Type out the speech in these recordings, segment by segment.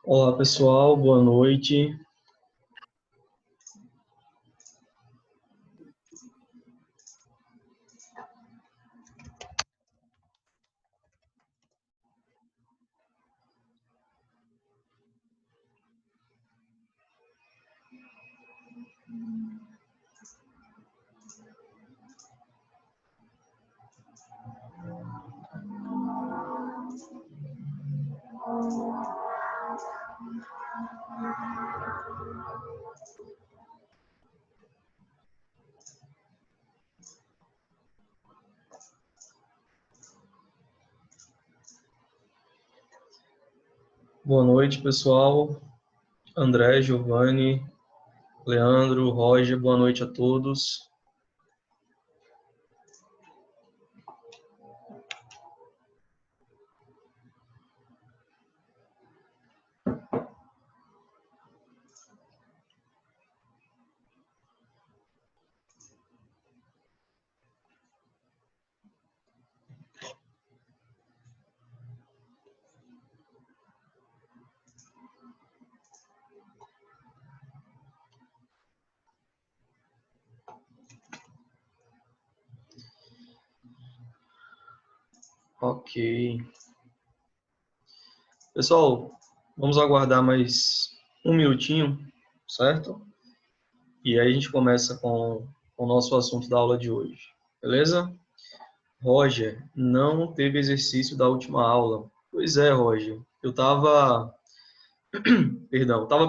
Olá, pessoal, boa noite. Boa noite, pessoal. André, Giovanni, Leandro, Roger, boa noite a todos. Ok. Pessoal, vamos aguardar mais um minutinho, certo? E aí a gente começa com o nosso assunto da aula de hoje, beleza? Roger, não teve exercício da última aula. Pois é, Roger. Eu estava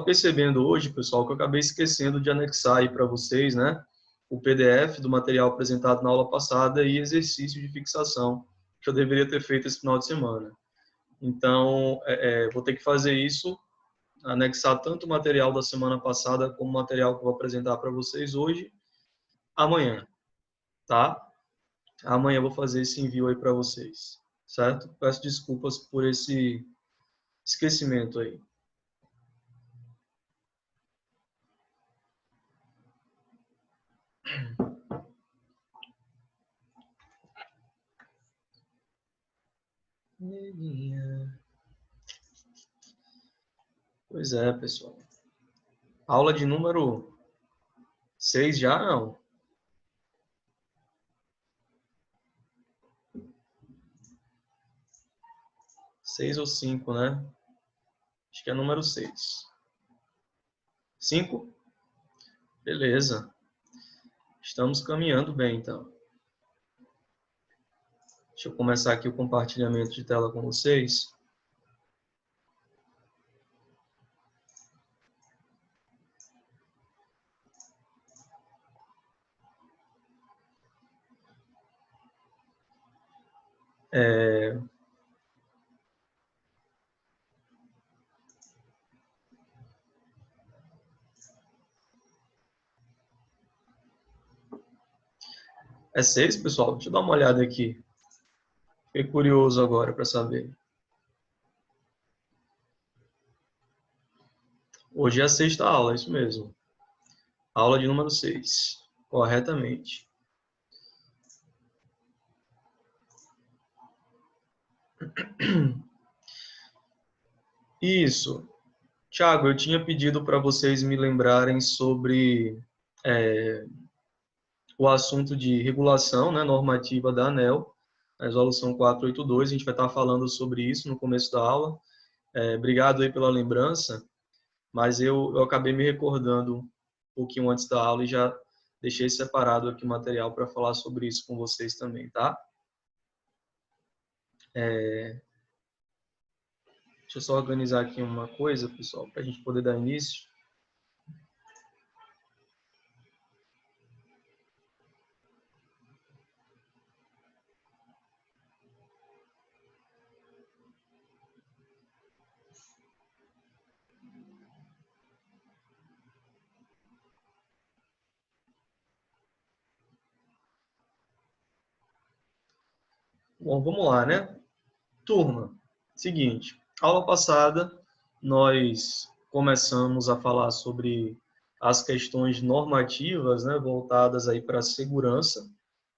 percebendo hoje, pessoal, que eu acabei esquecendo de anexar aí para vocês, né? O PDF do material apresentado na aula passada e exercício de fixação, que eu deveria ter feito esse final de semana. Então, vou ter que fazer isso, anexar tanto o material da semana passada como o material que eu vou apresentar para vocês hoje, amanhã, tá? Amanhã eu vou fazer esse envio aí para vocês, certo? Peço desculpas por esse esquecimento aí. Pois é, pessoal. Aula de número 6 já não. 6 ou 5, né? Acho que é número 6. 5? Beleza. Estamos caminhando bem, então. Deixa eu começar aqui o compartilhamento de tela com vocês. É 6, pessoal? Deixa eu dar uma olhada aqui. Fiquei curioso agora para saber. Hoje é a sexta aula, é isso mesmo. Aula de número 6. Corretamente. Isso. Tiago, eu tinha pedido para vocês me lembrarem sobre o assunto de regulação, né, normativa da ANEEL, a resolução 482, a gente vai estar falando sobre isso no começo da aula. Obrigado aí pela lembrança, mas eu acabei me recordando um pouquinho antes da aula e já deixei separado aqui o material para falar sobre isso com vocês também, tá? Deixa eu só organizar aqui uma coisa, pessoal, para a gente poder dar início. Bom, vamos lá, né? Turma, seguinte, aula passada nós começamos a falar sobre as questões normativas, né, voltadas aí para a segurança,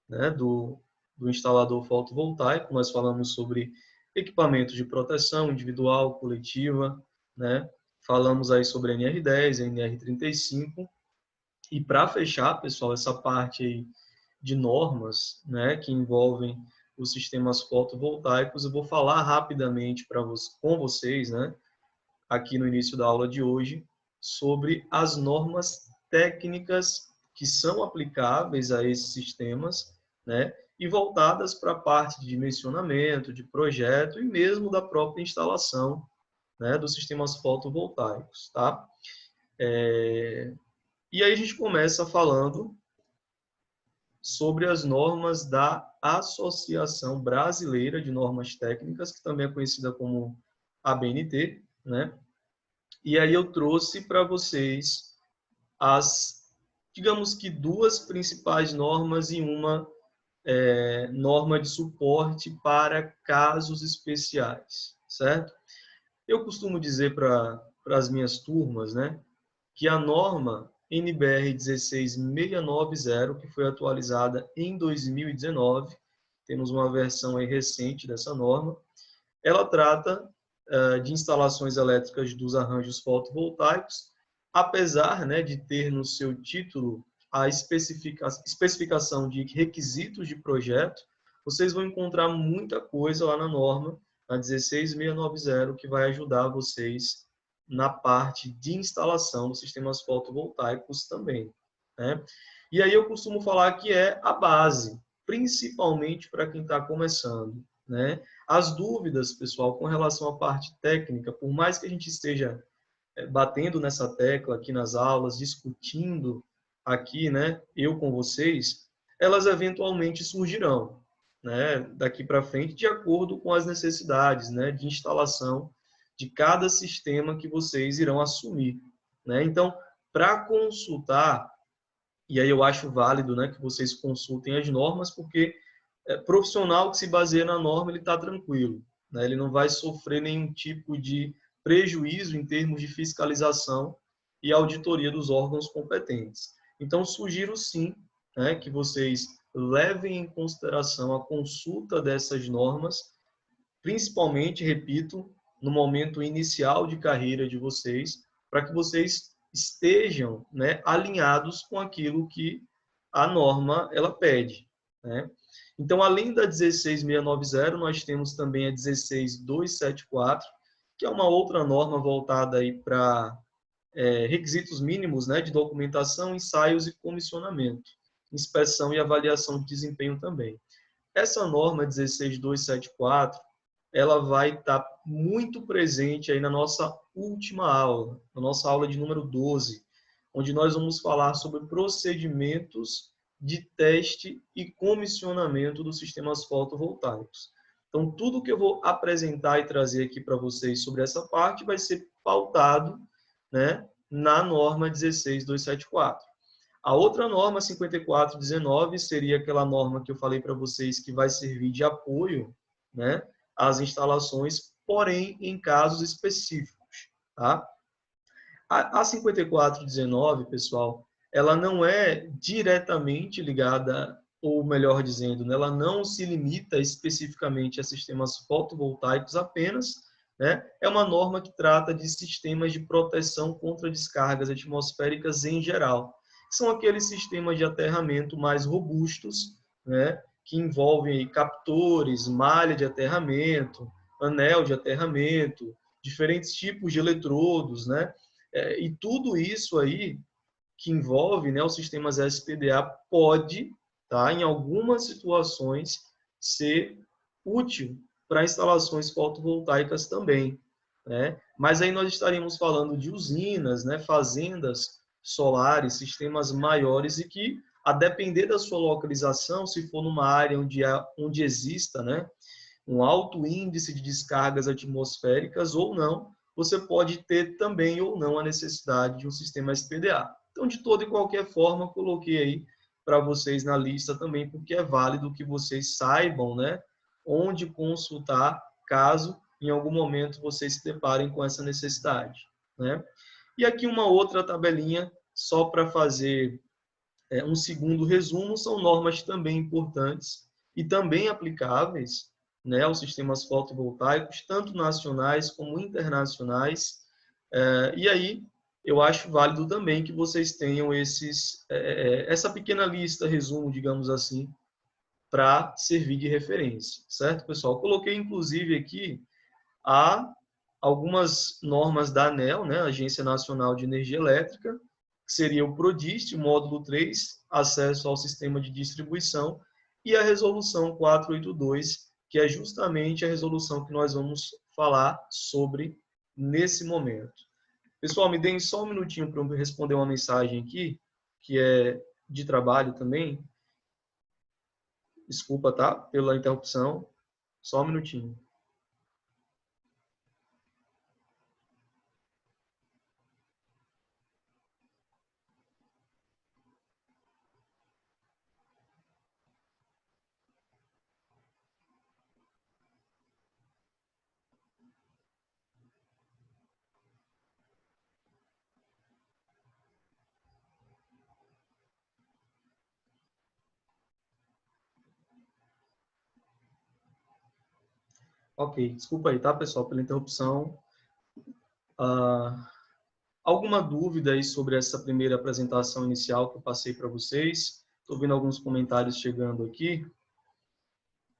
né, do instalador fotovoltaico. Nós falamos sobre equipamentos de proteção individual, coletiva, né? Falamos aí sobre NR10, NR35. E para fechar, pessoal, essa parte aí de normas, né, que envolvem os sistemas fotovoltaicos, eu vou falar rapidamente com vocês, né, aqui no início da aula de hoje, sobre as normas técnicas que são aplicáveis a esses sistemas, né, e voltadas para a parte de dimensionamento, de projeto e mesmo da própria instalação, né, dos sistemas fotovoltaicos, tá? E aí a gente começa falando sobre as normas da Associação Brasileira de Normas Técnicas, que também é conhecida como ABNT, né? E aí eu trouxe para vocês digamos que duas principais normas e uma norma de suporte para casos especiais, certo? Eu costumo dizer para as minhas turmas, né, que a norma NBR 16690, que foi atualizada em 2019, temos uma versão aí recente dessa norma, ela trata de instalações elétricas dos arranjos fotovoltaicos, apesar, né, de ter no seu título a especificação de requisitos de projeto, vocês vão encontrar muita coisa lá na norma, na 16690, que vai ajudar vocês na parte de instalação dos sistemas fotovoltaicos também, né? E aí eu costumo falar que é a base, principalmente para quem está começando, né? As dúvidas, pessoal, com relação à parte técnica, por mais que a gente esteja batendo nessa tecla aqui nas aulas, discutindo aqui, né, eu com vocês, elas eventualmente surgirão, né, daqui para frente, de acordo com as necessidades, né, de instalação de cada sistema que vocês irão assumir, né? Então, para consultar, e aí eu acho válido, né, que vocês consultem as normas, porque profissional que se baseia na norma, ele está tranquilo, né? Ele não vai sofrer nenhum tipo de prejuízo em termos de fiscalização e auditoria dos órgãos competentes. Então, sugiro sim, né, que vocês levem em consideração a consulta dessas normas, principalmente, repito, no momento inicial de carreira de vocês, para que vocês estejam, né, alinhados com aquilo que a norma ela pede, né? Então, além da 16690, nós temos também a 16274, que é uma outra norma voltada aí para requisitos mínimos, né, de documentação, ensaios e comissionamento, inspeção e avaliação de desempenho também. Essa norma 16274, ela vai estar muito presente aí na nossa última aula, na nossa aula de número 12, onde nós vamos falar sobre procedimentos de teste e comissionamento dos sistemas fotovoltaicos. Então, tudo que eu vou apresentar e trazer aqui para vocês sobre essa parte vai ser pautado, né, na norma 16274. A outra norma, 5419, seria aquela norma que eu falei para vocês que vai servir de apoio, né, às instalações, porém em casos específicos, tá? A 5419, pessoal, ela não é diretamente ligada, ou melhor dizendo, né, ela não se limita especificamente a sistemas fotovoltaicos apenas, né? É uma norma que trata de sistemas de proteção contra descargas atmosféricas em geral. São aqueles sistemas de aterramento mais robustos, né, que envolvem aí captores, malha de aterramento, anel de aterramento, diferentes tipos de eletrodos, né? E tudo isso aí que envolve, né, os sistemas SPDA pode, tá, em algumas situações, ser útil para instalações fotovoltaicas também, né? Mas aí nós estaríamos falando de usinas, né, fazendas solares, sistemas maiores e que, a depender da sua localização, se for numa área onde exista, né, um alto índice de descargas atmosféricas ou não, você pode ter também ou não a necessidade de um sistema SPDA. Então, de toda e qualquer forma, coloquei aí para vocês na lista também, porque é válido que vocês saibam, né, onde consultar caso em algum momento vocês se deparem com essa necessidade, né? E aqui uma outra tabelinha só para fazer um segundo resumo, são normas também importantes e também aplicáveis, né, aos sistemas fotovoltaicos, tanto nacionais como internacionais. E aí, eu acho válido também que vocês tenham essa pequena lista, resumo, digamos assim, para servir de referência, certo, pessoal? Coloquei, inclusive, aqui algumas normas da ANEEL, né, Agência Nacional de Energia Elétrica, que seria o PRODIST, módulo 3, acesso ao sistema de distribuição, e a resolução 482, que é justamente a resolução que nós vamos falar sobre nesse momento. Pessoal, me deem só um minutinho para eu responder uma mensagem aqui, que é de trabalho também. Desculpa, tá? Pela interrupção. Só um minutinho. Ok, desculpa aí, tá, pessoal, pela interrupção. Alguma dúvida aí sobre essa primeira apresentação inicial que eu passei para vocês? Estou vendo alguns comentários chegando aqui.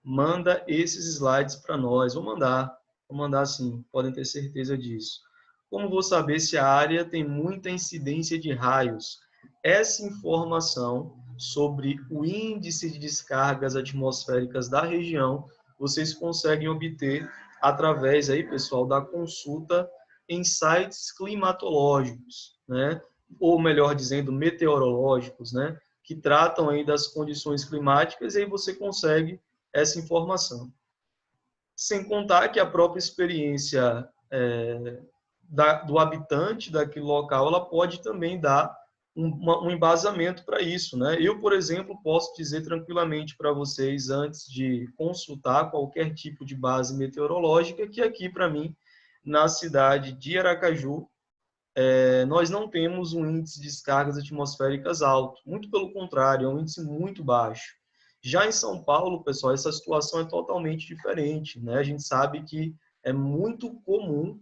Manda esses slides para nós. Vou mandar sim, podem ter certeza disso. Como vou saber se a área tem muita incidência de raios? Essa informação sobre o índice de descargas atmosféricas da região, vocês conseguem obter através aí, pessoal, da consulta em sites climatológicos, né? Ou melhor dizendo, meteorológicos, né? Que tratam aí das condições climáticas e aí você consegue essa informação. Sem contar que a própria experiência do habitante daquele local, ela pode também dar um embasamento para isso, né? Eu, por exemplo, posso dizer tranquilamente para vocês, antes de consultar qualquer tipo de base meteorológica, que aqui, para mim, na cidade de Aracaju, nós não temos um índice de descargas atmosféricas alto. Muito pelo contrário, é um índice muito baixo. Já em São Paulo, pessoal, essa situação é totalmente diferente, né? A gente sabe que é muito comum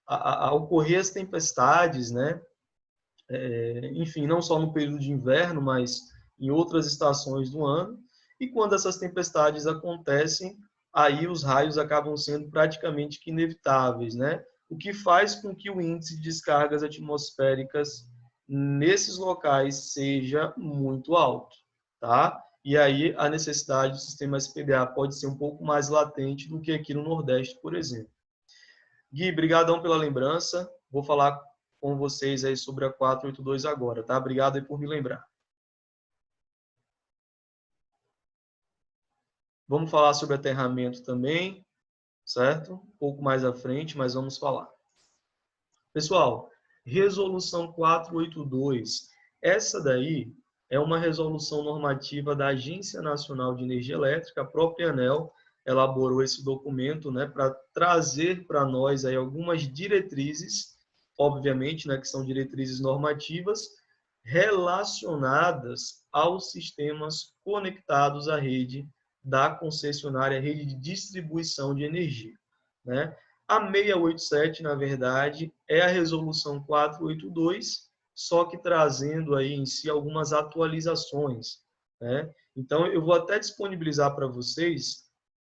a ocorrer as tempestades, né? Enfim, não só no período de inverno, mas em outras estações do ano. E quando essas tempestades acontecem, aí os raios acabam sendo praticamente que inevitáveis, né? O que faz com que o índice de descargas atmosféricas nesses locais seja muito alto, tá? E aí a necessidade do sistema SPDA pode ser um pouco mais latente do que aqui no Nordeste, por exemplo. Gui, brigadão pela lembrança. Vou falar com vocês aí sobre a 482 agora, tá? Obrigado aí por me lembrar. Vamos falar sobre aterramento também, certo? Um pouco mais à frente, mas vamos falar. Pessoal, resolução 482. Essa daí é uma resolução normativa da Agência Nacional de Energia Elétrica, a própria ANEEL elaborou esse documento, né, para trazer para nós aí algumas diretrizes, obviamente, né, que são diretrizes normativas relacionadas aos sistemas conectados à rede da concessionária, rede de distribuição de energia, né? A 687, na verdade, é a resolução 482, só que trazendo aí em si algumas atualizações, né? Então, eu vou até disponibilizar para vocês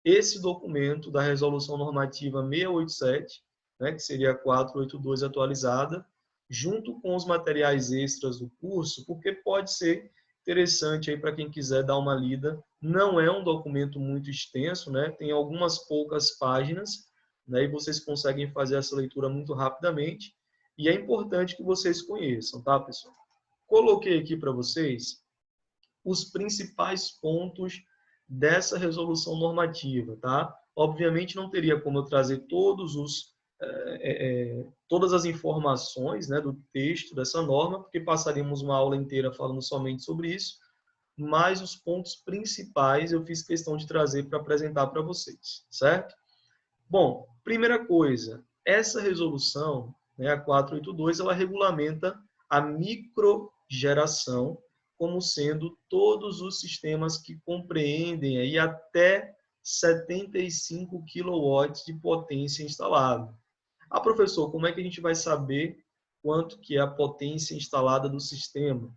esse documento da resolução normativa 687, né, que seria a 482 atualizada, junto com os materiais extras do curso, porque pode ser interessante aí para quem quiser dar uma lida. Não é um documento muito extenso, né? Tem algumas poucas páginas, né? E vocês conseguem fazer essa leitura muito rapidamente. E é importante que vocês conheçam, tá, pessoal? Coloquei aqui para vocês os principais pontos dessa resolução normativa, tá? Obviamente não teria como eu trazer todas as informações, né, do texto dessa norma, porque passaríamos uma aula inteira falando somente sobre isso, mas os pontos principais eu fiz questão de trazer para apresentar para vocês, certo? Bom, primeira coisa, essa resolução, né, a 482, ela regulamenta a microgeração como sendo todos os sistemas que compreendem aí até 75 kW de potência instalada. Ah, professor, como é que a gente vai saber quanto que é a potência instalada do sistema?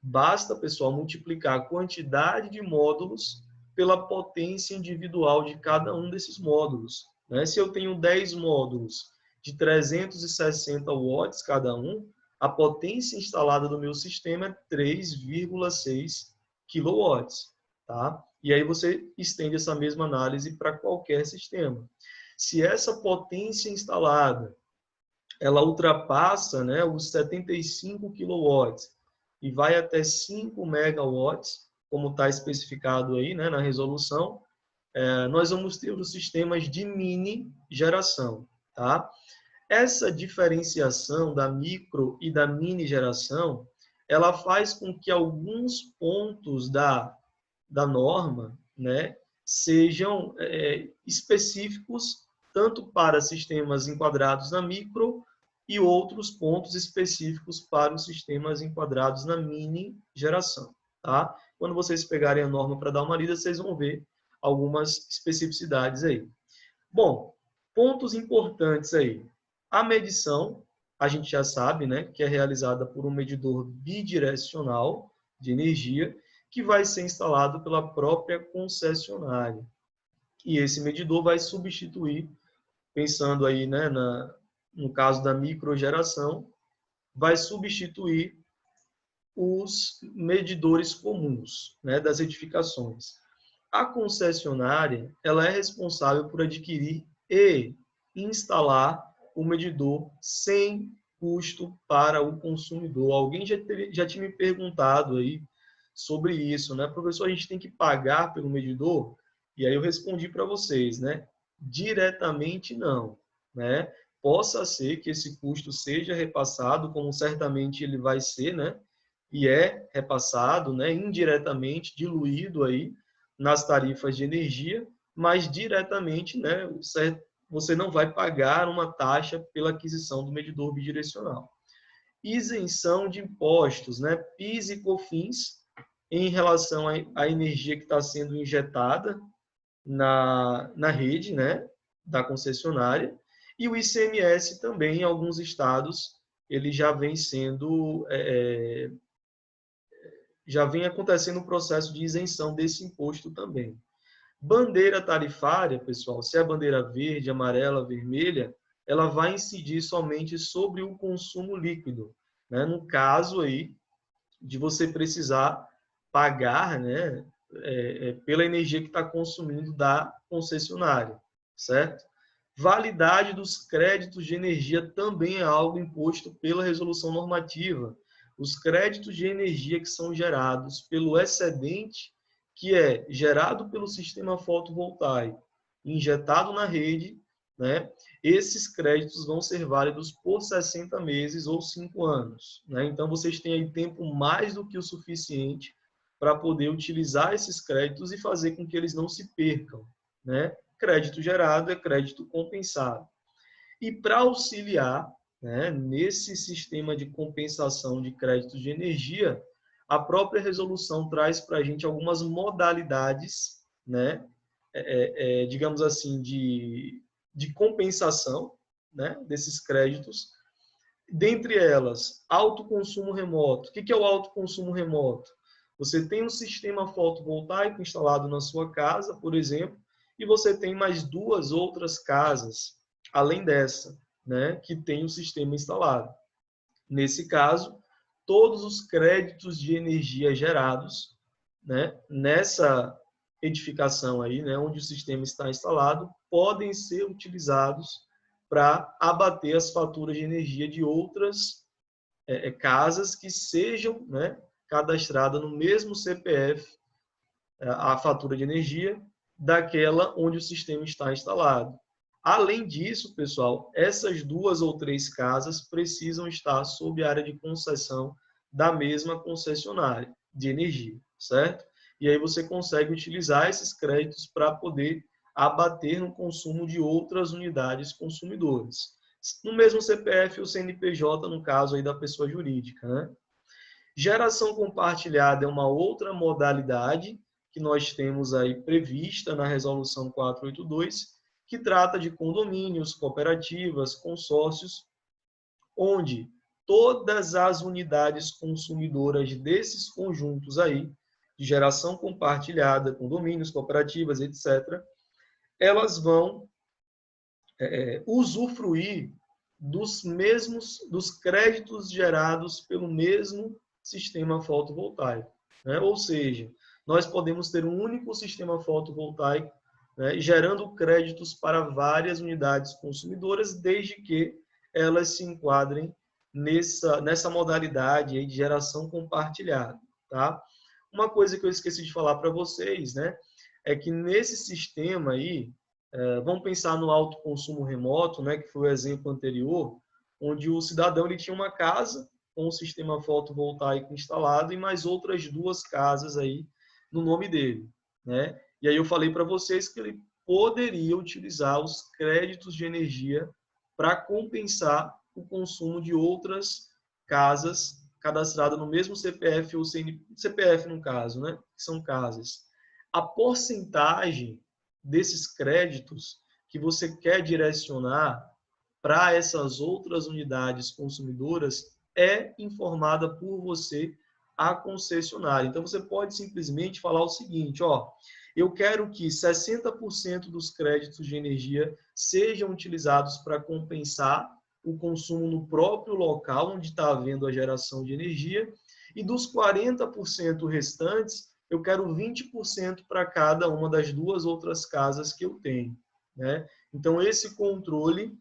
Basta, pessoal, multiplicar a quantidade de módulos pela potência individual de cada um desses módulos, né? Se eu tenho 10 módulos de 360 watts cada um, a potência instalada do meu sistema é 3,6 quilowatts, tá? E aí você estende essa mesma análise para qualquer sistema. Se essa potência instalada ela ultrapassa, né, os 75 quilowatts e vai até 5 megawatts, como está especificado aí, né, na resolução, nós vamos ter os sistemas de mini geração, tá? Essa diferenciação da micro e da mini geração, ela faz com que alguns pontos da norma, né, sejam específicos tanto para sistemas enquadrados na micro e outros pontos específicos para os sistemas enquadrados na mini geração, tá? Quando vocês pegarem a norma para dar uma lida, vocês vão ver algumas especificidades aí. Bom, pontos importantes aí. A medição, a gente já sabe, né, que é realizada por um medidor bidirecional de energia, que vai ser instalado pela própria concessionária. E esse medidor vai substituir, pensando aí, né, no caso da microgeração, vai substituir os medidores comuns, né, das edificações. A concessionária, ela é responsável por adquirir e instalar o medidor sem custo para o consumidor. Alguém já tinha me perguntado aí sobre isso, né? Professor, a gente tem que pagar pelo medidor? E aí eu respondi para vocês, né? Diretamente não, né? Possa ser que esse custo seja repassado, como certamente ele vai ser, né? E é repassado, né? Indiretamente, diluído aí nas tarifas de energia, mas diretamente, né? Você não vai pagar uma taxa pela aquisição do medidor bidirecional. Isenção de impostos, né? PIS e COFINS, em relação à energia que está sendo injetada na rede, né, da concessionária, e o ICMS também, em alguns estados, ele já vem sendo, já vem acontecendo o processo de isenção desse imposto também. Bandeira tarifária, pessoal, se é a bandeira verde, amarela, vermelha, ela vai incidir somente sobre o consumo líquido, né? No caso aí de você precisar pagar, né, pela energia que está consumindo da concessionária, certo? Validade dos créditos de energia também é algo imposto pela resolução normativa. Os créditos de energia que são gerados pelo excedente, que é gerado pelo sistema fotovoltaico, injetado na rede, né? Esses créditos vão ser válidos por 60 meses ou 5 anos, né? Então, vocês têm aí tempo mais do que o suficiente para poder utilizar esses créditos e fazer com que eles não se percam, né? Crédito gerado é crédito compensado. E para auxiliar, né, nesse sistema de compensação de créditos de energia, a própria resolução traz para a gente algumas modalidades, né, digamos assim, de compensação, né, desses créditos. Dentre elas, autoconsumo remoto. O que é o autoconsumo remoto? Você tem um sistema fotovoltaico instalado na sua casa, por exemplo, e você tem mais 2 outras casas, além dessa, né, que tem o sistema instalado. Nesse caso, todos os créditos de energia gerados, né, nessa edificação aí, né, onde o sistema está instalado, podem ser utilizados para abater as faturas de energia de outras casas que sejam, né, cadastradas no mesmo CPF, a fatura de energia, daquela onde o sistema está instalado. Além disso, pessoal, essas 2 ou 3 casas precisam estar sob a área de concessão da mesma concessionária de energia, certo? E aí você consegue utilizar esses créditos para poder abater no consumo de outras unidades consumidoras. No mesmo CPF ou CNPJ, no caso aí da pessoa jurídica, né? Geração compartilhada é uma outra modalidade que nós temos aí prevista na Resolução 482, que trata de condomínios, cooperativas, consórcios, onde todas as unidades consumidoras desses conjuntos aí, de geração compartilhada, condomínios, cooperativas, etc., elas vão usufruir dos créditos gerados pelo mesmo sistema fotovoltaico, né? Ou seja, nós podemos ter um único sistema fotovoltaico, né, gerando créditos para várias unidades consumidoras, desde que elas se enquadrem nessa modalidade aí de geração compartilhada, tá? Uma coisa que eu esqueci de falar para vocês, né, é que nesse sistema aí, vamos pensar no autoconsumo remoto, né, que foi o exemplo anterior, onde o cidadão ele tinha uma casa com um sistema fotovoltaico instalado e mais outras 2 casas aí no nome dele, né? E aí eu falei para vocês que ele poderia utilizar os créditos de energia para compensar o consumo de outras casas cadastradas no mesmo CPF ou CPF no caso, né? Que são casas. A porcentagem desses créditos que você quer direcionar para essas outras unidades consumidoras é informada por você à concessionária. Então, você pode simplesmente falar o seguinte, ó, eu quero que 60% dos créditos de energia sejam utilizados para compensar o consumo no próprio local onde está havendo a geração de energia, e dos 40% restantes, eu quero 20% para cada uma das 2 outras casas que eu tenho, né? Então, esse controle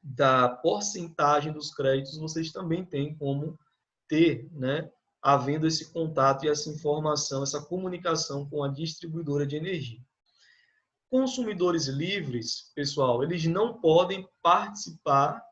da porcentagem dos créditos, vocês também têm como ter, né, havendo esse contato e essa informação, essa comunicação com a distribuidora de energia. Consumidores livres, pessoal, eles não podem participar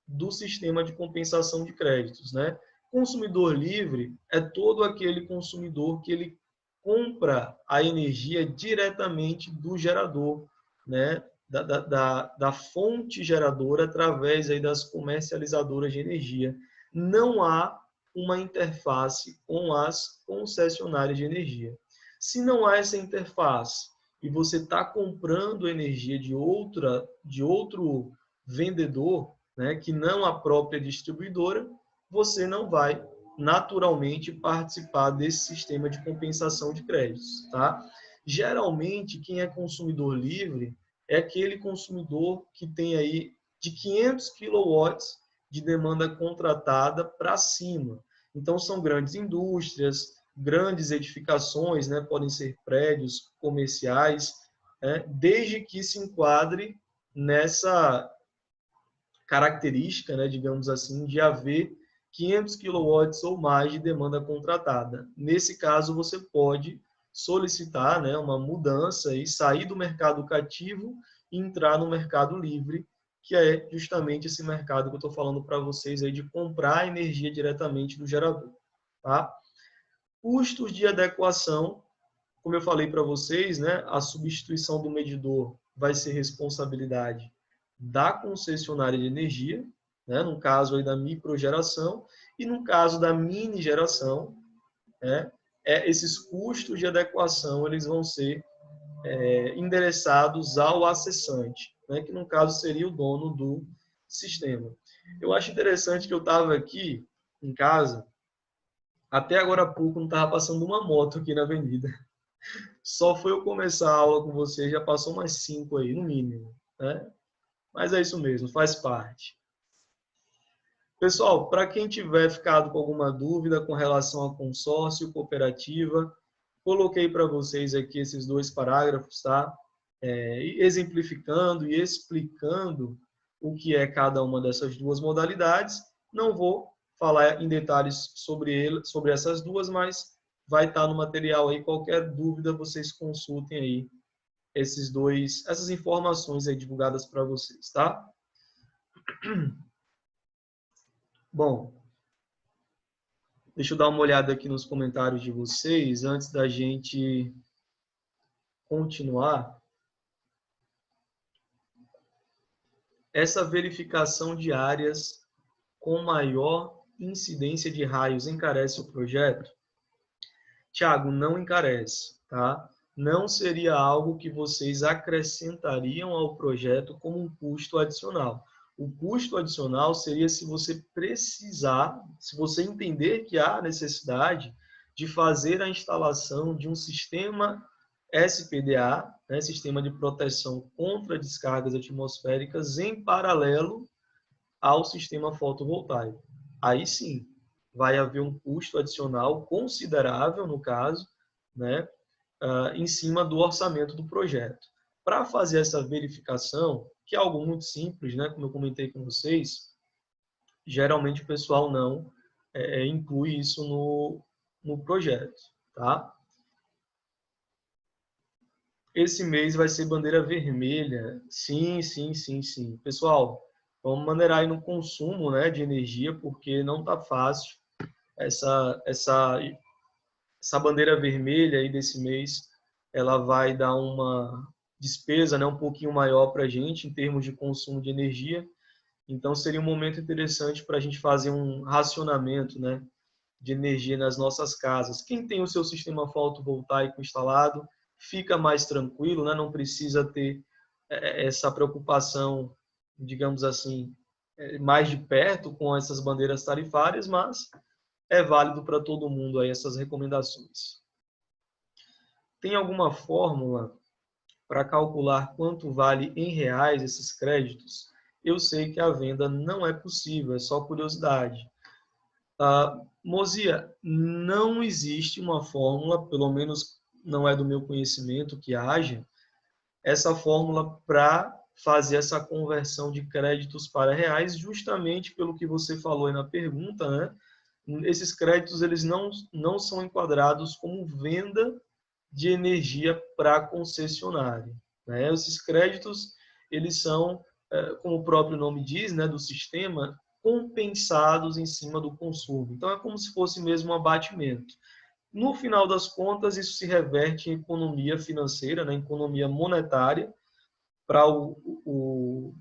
do sistema de compensação de créditos, né? Consumidor livre é todo aquele consumidor que ele compra a energia diretamente do gerador, né? Da fonte geradora através aí das comercializadoras de energia. Não há uma interface com as concessionárias de energia. Se não há essa interface e você está comprando energia de outro vendedor, né, que não a própria distribuidora, você não vai naturalmente participar desse sistema de compensação de créditos, tá? Geralmente, quem é consumidor livre é aquele consumidor que tem aí de 500 kW de demanda contratada para cima. Então, são grandes indústrias, grandes edificações, né? Podem ser prédios comerciais, né? Desde que se enquadre nessa característica, né, digamos assim, de haver 500 kW ou mais de demanda contratada. Nesse caso, você pode solicitar, né, uma mudança e sair do mercado cativo e entrar no mercado livre, que é justamente esse mercado que eu estou falando para vocês aí de comprar energia diretamente do gerador, tá? Custos de adequação, como eu falei para vocês, né, a substituição do medidor vai ser responsabilidade da concessionária de energia, né, no caso aí da microgeração, e no caso da mini geração, né, esses custos de adequação eles vão ser endereçados ao acessante, né, que no caso seria o dono do sistema. Eu acho interessante que eu estava aqui em casa, até agora há pouco não estava passando uma moto aqui na avenida. Só foi eu começar a aula com você, já passou umas 5 aí, no mínimo, né? Mas é isso mesmo, faz parte. Pessoal, para quem tiver ficado com alguma dúvida com relação a consórcio, cooperativa, coloquei para vocês aqui esses 2 parágrafos, tá? Exemplificando e explicando o que é cada uma dessas 2 modalidades. Não vou falar em detalhes sobre essas 2, mas vai estar no material aí. Qualquer dúvida, vocês consultem aí essas informações aí divulgadas para vocês, tá? Bom, deixa eu dar uma olhada aqui nos comentários de vocês antes da gente continuar. Essa verificação de áreas com maior incidência de raios encarece o projeto? Tiago, não encarece, tá? Não seria algo que vocês acrescentariam ao projeto como um custo adicional. O custo adicional seria se você precisar, se você entender que há necessidade de fazer a instalação de um sistema SPDA, né, Sistema de Proteção contra Descargas Atmosféricas, em paralelo ao sistema fotovoltaico. Aí sim, vai haver um custo adicional considerável, no caso, né, em cima do orçamento do projeto. Para fazer essa verificação, que é algo muito simples, né, como eu comentei com vocês, geralmente o pessoal não inclui isso no projeto, tá? Esse mês vai ser bandeira vermelha. Sim, sim, sim, sim. Pessoal, vamos maneirar aí no consumo, né, de energia, porque não está fácil. Essa bandeira vermelha aí desse mês, ela vai dar uma despesa, né, um pouquinho maior para a gente em termos de consumo de energia. Então, seria um momento interessante para a gente fazer um racionamento, né, de energia nas nossas casas. Quem tem o seu sistema fotovoltaico instalado, fica mais tranquilo, né? Não precisa ter essa preocupação, digamos assim, mais de perto com essas bandeiras tarifárias, mas é válido para todo mundo aí essas recomendações. Tem alguma fórmula para calcular quanto vale em reais esses créditos? Eu sei que a venda não é possível, é só curiosidade. Mozia, não existe uma fórmula, pelo menos não é do meu conhecimento que haja, essa fórmula para fazer essa conversão de créditos para reais, justamente pelo que você falou aí na pergunta, né? Esses créditos eles não são enquadrados como venda de energia para a concessionária, né? Esses créditos eles são, como o próprio nome diz, né, do sistema, compensados em cima do consumo. Então, é como se fosse mesmo um abatimento. No final das contas, isso se reverte em economia financeira, né, economia monetária, para o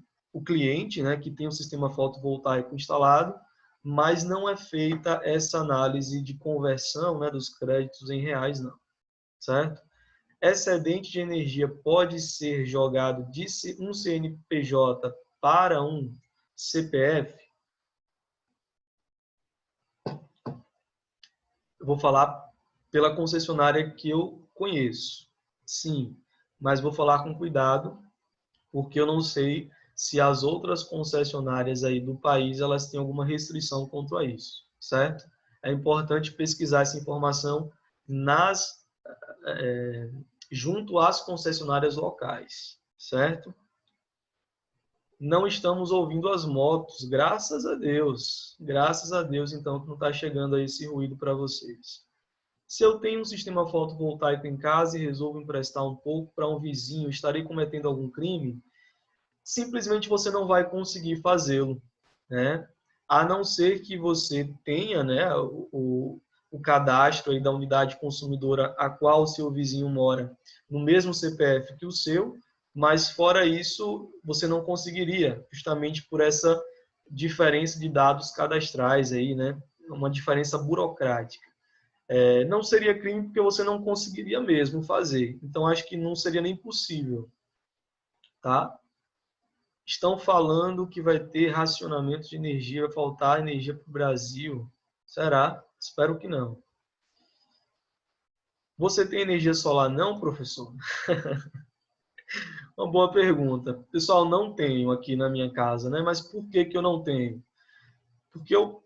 cliente, né, que tem o sistema fotovoltaico instalado, mas não é feita essa análise de conversão, né, dos créditos em reais, não, certo? Excedente de energia pode ser jogado de um CNPJ para um CPF? Eu vou falar pela concessionária que eu conheço. Sim, mas vou falar com cuidado, porque eu não sei se as outras concessionárias aí do país elas têm alguma restrição quanto a isso, certo? É importante pesquisar essa informação junto às concessionárias locais, certo? Não estamos ouvindo as motos, graças a Deus. Graças a Deus, então, que não está chegando aí esse ruído para vocês. Se eu tenho um sistema fotovoltaico em casa e resolvo emprestar um pouco para um vizinho, estarei cometendo algum crime? Simplesmente você não vai conseguir fazê-lo, né? A não ser que você tenha, né, o cadastro aí da unidade consumidora a qual o seu vizinho mora no mesmo CPF que o seu, mas fora isso você não conseguiria, justamente por essa diferença de dados cadastrais aí, né? Uma diferença burocrática. Não seria crime porque você não conseguiria mesmo fazer. Então acho que não seria nem possível, tá? Estão falando que vai ter racionamento de energia, vai faltar energia para o Brasil. Será? Espero que não. Você tem energia solar não, professor? Uma boa pergunta. Pessoal, não tenho aqui na minha casa, né? Mas por que eu não tenho? Porque eu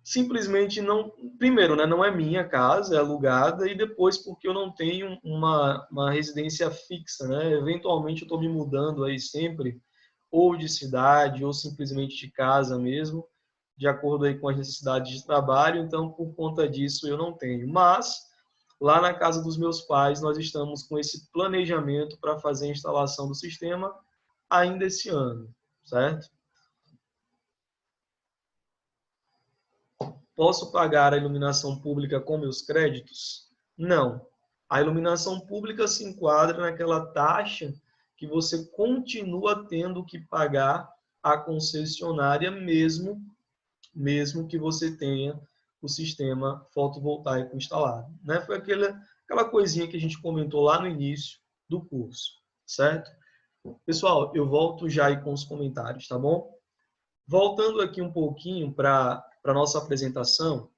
simplesmente não... Primeiro, né? Não é minha casa, é alugada. E depois porque eu não tenho uma residência fixa, né? Eventualmente eu estou me mudando aí sempre, ou de cidade, ou simplesmente de casa mesmo, de acordo aí com as necessidades de trabalho. Então, por conta disso, eu não tenho. Mas, lá na casa dos meus pais, nós estamos com esse planejamento para fazer a instalação do sistema ainda esse ano, certo? Posso pagar a iluminação pública com meus créditos? Não. A iluminação pública se enquadra naquela taxa que você continua tendo que pagar à concessionária mesmo que você tenha o sistema fotovoltaico instalado, né? Foi aquela coisinha que a gente comentou lá no início do curso, certo? Pessoal, eu volto já aí com os comentários, tá bom? Voltando aqui um pouquinho para a nossa apresentação,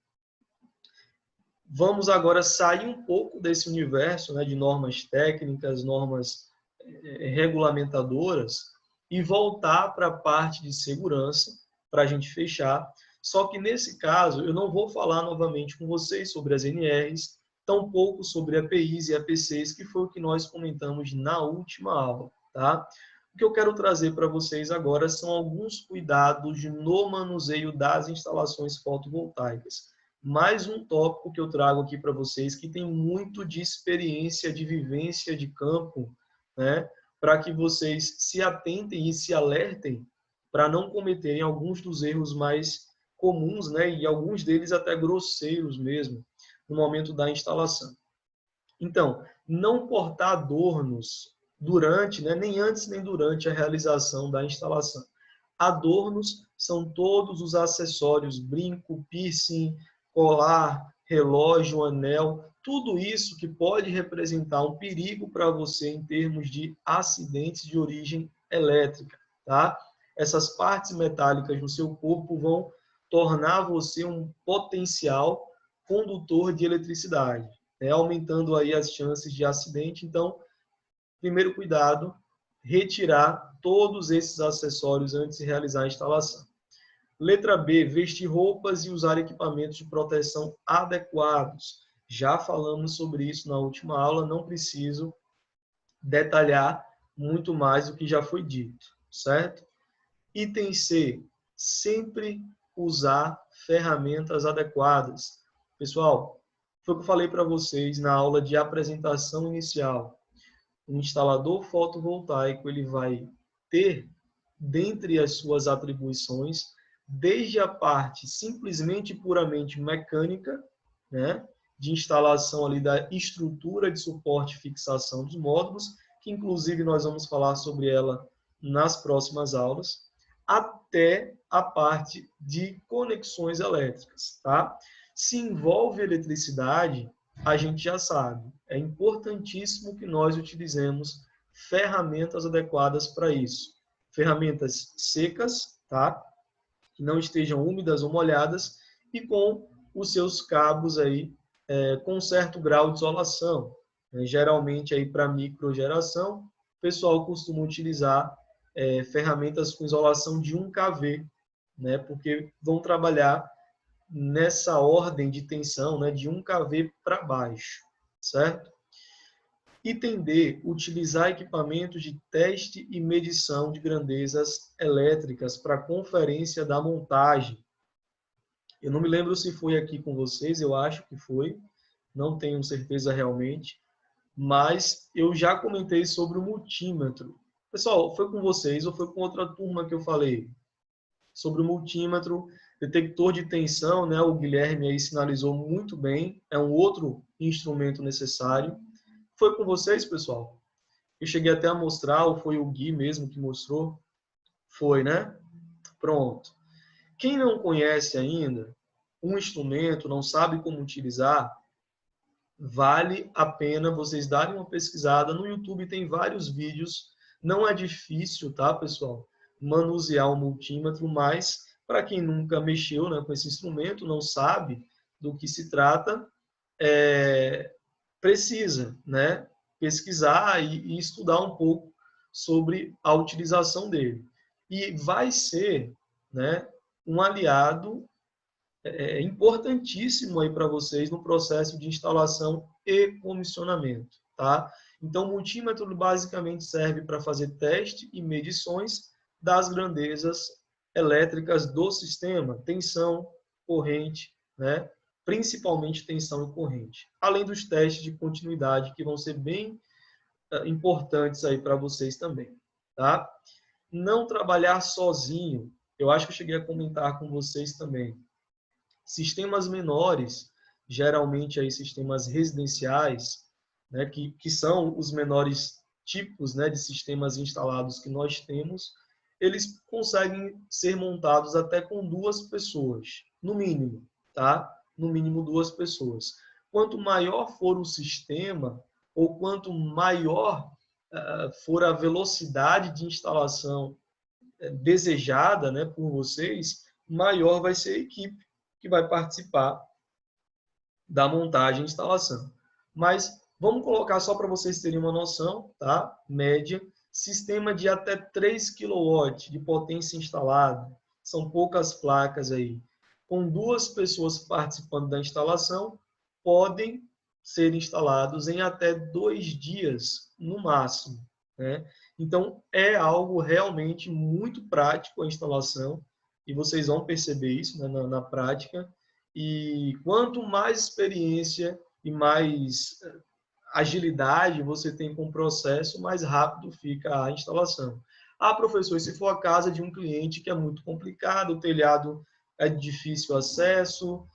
vamos agora sair um pouco desse universo, né, de normas técnicas, normas regulamentadoras, e voltar para a parte de segurança, para a gente fechar. Só que nesse caso, eu não vou falar novamente com vocês sobre as NRs, tampouco sobre APIs e APCs, que foi o que nós comentamos na última aula, tá? O que eu quero trazer para vocês agora são alguns cuidados no manuseio das instalações fotovoltaicas. Mais um tópico que eu trago aqui para vocês, que tem muito de experiência, de vivência de campo, né? Para que vocês se atentem e se alertem para não cometerem alguns dos erros mais comuns, né? E alguns deles até grosseiros mesmo, no momento da instalação. Então, não portar adornos durante, né? Nem antes nem durante a realização da instalação. Adornos são todos os acessórios, brinco, piercing, colar, relógio, anel, tudo isso que pode representar um perigo para você em termos de acidentes de origem elétrica, tá? Essas partes metálicas no seu corpo vão tornar você um potencial condutor de eletricidade, né? Aumentando aí as chances de acidente. Então, primeiro cuidado, retirar todos esses acessórios antes de realizar a instalação. Letra B, vestir roupas e usar equipamentos de proteção adequados. Já falamos sobre isso na última aula, não preciso detalhar muito mais do que já foi dito, certo? Item C, sempre usar ferramentas adequadas. Pessoal, foi o que eu falei para vocês na aula de apresentação inicial. O instalador fotovoltaico, ele vai ter, dentre as suas atribuições, desde a parte simplesmente e puramente mecânica, né, de instalação ali da estrutura de suporte e fixação dos módulos, que inclusive nós vamos falar sobre ela nas próximas aulas, até a parte de conexões elétricas, tá? Se envolve eletricidade, a gente já sabe, é importantíssimo que nós utilizemos ferramentas adequadas para isso. Ferramentas secas, tá? Que não estejam úmidas ou molhadas e com os seus cabos aí com certo grau de isolação. Geralmente aí para microgeração, o pessoal costuma utilizar ferramentas com isolação de 1 kV, né? Porque vão trabalhar nessa ordem de tensão, né, de 1 kV para baixo, certo? Item D, utilizar equipamentos de teste e medição de grandezas elétricas para conferência da montagem. Eu não me lembro se foi aqui com vocês, eu acho que foi, não tenho certeza realmente, mas eu já comentei sobre o multímetro. Pessoal, foi com vocês ou foi com outra turma que eu falei? Sobre o multímetro, detector de tensão, né? O Guilherme aí sinalizou muito bem, é um outro instrumento necessário. Foi com vocês, pessoal? Eu cheguei até a mostrar, ou foi o Gui mesmo que mostrou? Foi, né? Pronto. Quem não conhece ainda um instrumento, não sabe como utilizar, vale a pena vocês darem uma pesquisada. No YouTube tem vários vídeos, não é difícil, tá, pessoal? Manusear um multímetro, mas para quem nunca mexeu, né, com esse instrumento, não sabe do que se trata, precisa, né, pesquisar e estudar um pouco sobre a utilização dele. E vai ser, né, um aliado importantíssimo aí para vocês no processo de instalação e comissionamento, tá? Então, o multímetro basicamente serve para fazer teste e medições das grandezas elétricas do sistema, tensão, corrente, né? Principalmente tensão e corrente, além dos testes de continuidade que vão ser bem importantes aí para vocês também, tá? Não trabalhar sozinho, eu acho que eu cheguei a comentar com vocês também. Sistemas menores, geralmente aí sistemas residenciais, né, que são os menores tipos, né, de sistemas instalados que nós temos, eles conseguem ser montados até com 2 pessoas, no mínimo, tá? no mínimo 2 pessoas. Quanto maior for o sistema, ou quanto maior for a velocidade de instalação desejada, né, por vocês, maior vai ser a equipe que vai participar da montagem e instalação. Mas vamos colocar só para vocês terem uma noção, tá? Média, sistema de até 3 kW de potência instalada, são poucas placas aí. Com 2 pessoas participando da instalação, podem ser instalados em até 2 dias, no máximo, né? Então, é algo realmente muito prático a instalação, e vocês vão perceber isso, né, na prática. E quanto mais experiência e mais agilidade você tem com o processo, mais rápido fica a instalação. Ah, professor, se for a casa de um cliente que é muito complicado, o telhado é de difícil acesso,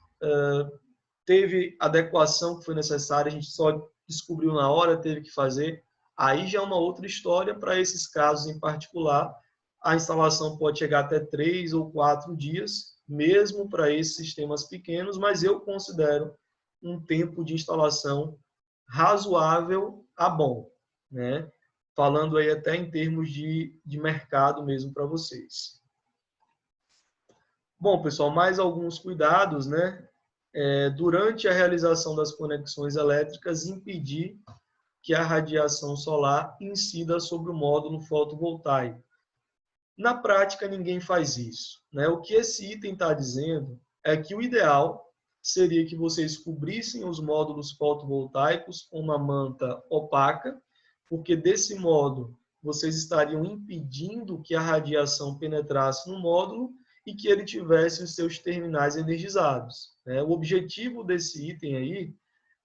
teve adequação que foi necessária, a gente só descobriu na hora, teve que fazer, aí já é uma outra história. Para esses casos em particular, a instalação pode chegar até 3 ou 4 dias, mesmo para esses sistemas pequenos, mas eu considero um tempo de instalação razoável a bom, né? Falando aí até em termos de mercado mesmo para vocês. Bom, pessoal, mais alguns cuidados, né? Durante a realização das conexões elétricas, impedir que a radiação solar incida sobre o módulo fotovoltaico. Na prática, ninguém faz isso, né? O que esse item está dizendo é que o ideal seria que vocês cobrissem os módulos fotovoltaicos com uma manta opaca, porque desse modo vocês estariam impedindo que a radiação penetrasse no módulo e que ele tivesse os seus terminais energizados, né? O objetivo desse item aí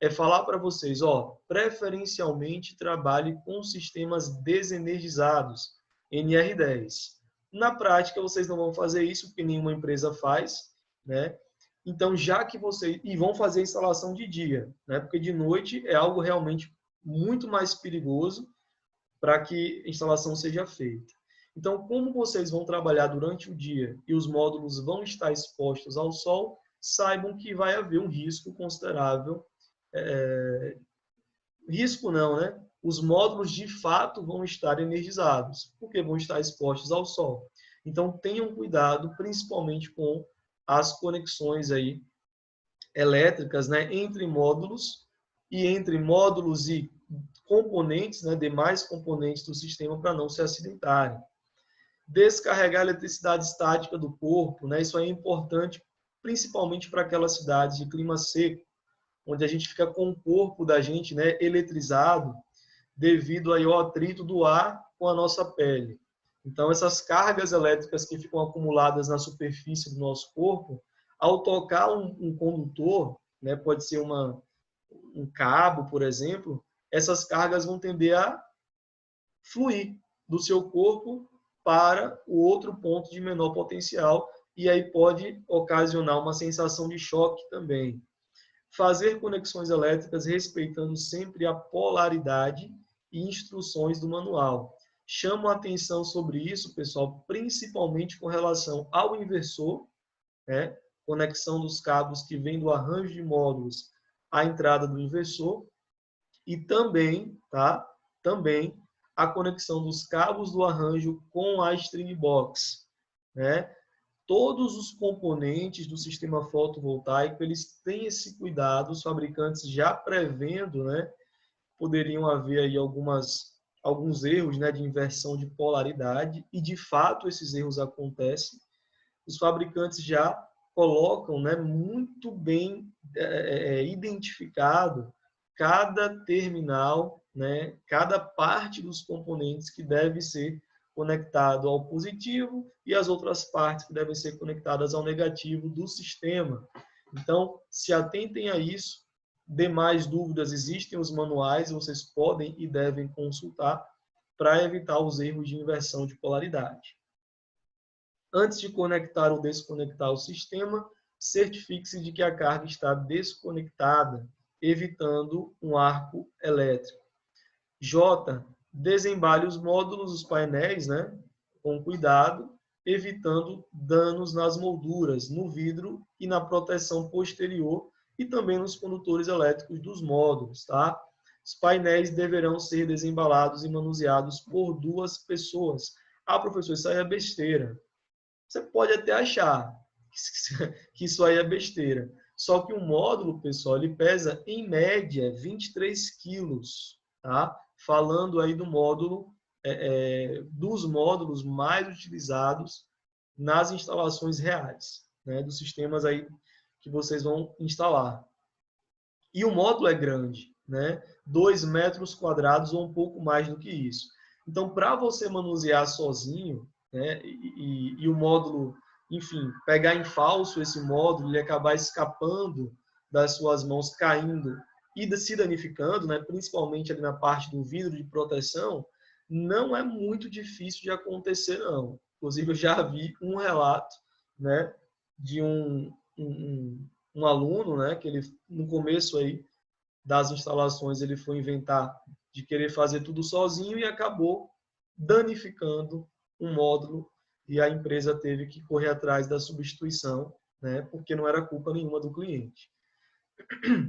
é falar para vocês, ó, preferencialmente trabalhe com sistemas desenergizados, NR10. Na prática, vocês não vão fazer isso, porque nenhuma empresa faz, né? Então, já que vocês... E vão fazer a instalação de dia, né? Porque de noite é algo realmente muito mais perigoso para que a instalação seja feita. Então, como vocês vão trabalhar durante o dia e os módulos vão estar expostos ao sol, saibam que vai haver um risco considerável. Risco não, né? Os módulos de fato vão estar energizados, porque vão estar expostos ao sol. Então, tenham cuidado, principalmente com as conexões aí elétricas, né, entre módulos e componentes, né, demais componentes do sistema, para não se acidentarem. Descarregar a eletricidade estática do corpo, né, isso aí é importante, principalmente para aquelas cidades de clima seco, onde a gente fica com o corpo da gente, né, eletrizado, devido aí ao atrito do ar com a nossa pele. Então, essas cargas elétricas que ficam acumuladas na superfície do nosso corpo, ao tocar um condutor, né, pode ser um cabo, por exemplo, essas cargas vão tender a fluir do seu corpo para o outro ponto de menor potencial, e aí pode ocasionar uma sensação de choque também. Fazer conexões elétricas respeitando sempre a polaridade e instruções do manual. Chamo a atenção sobre isso, pessoal, principalmente com relação ao inversor, né? Conexão dos cabos que vem do arranjo de módulos à entrada do inversor, e também, tá? Também a conexão dos cabos do arranjo com a string box, né? Todos os componentes do sistema fotovoltaico, eles têm esse cuidado, os fabricantes já prevendo, né? Poderiam haver aí alguns erros, né, de inversão de polaridade, e de fato esses erros acontecem. Os fabricantes já colocam, né, muito bem identificado cada terminal, né, cada parte dos componentes que deve ser conectado ao positivo e as outras partes que devem ser conectadas ao negativo do sistema. Então, se atentem a isso. Demais dúvidas, existem os manuais, vocês podem e devem consultar para evitar os erros de inversão de polaridade. Antes de conectar ou desconectar o sistema, certifique-se de que a carga está desconectada, evitando um arco elétrico. J. Desembale os módulos, os painéis, né, com cuidado, evitando danos nas molduras, no vidro e na proteção posterior e também nos condutores elétricos dos módulos, tá? Os painéis deverão ser desembalados e manuseados por 2 pessoas. Ah, professor, isso aí é besteira. Você pode até achar que isso aí é besteira. Só que o módulo, pessoal, ele pesa, em média, 23 quilos, tá? Falando aí do módulo, dos módulos mais utilizados nas instalações reais, né? Dos sistemas aí que vocês vão instalar. E o módulo é grande, né? 2 metros quadrados ou um pouco mais do que isso. Então, para você manusear sozinho, né? E o módulo, enfim, pegar em falso esse módulo e acabar escapando das suas mãos, caindo e se danificando, né? Principalmente ali na parte do vidro de proteção, não é muito difícil de acontecer, não. Inclusive, eu já vi um relato, né? De um aluno, né, que ele no começo aí das instalações ele foi inventar de querer fazer tudo sozinho e acabou danificando um módulo e a empresa teve que correr atrás da substituição, né, porque não era culpa nenhuma do cliente.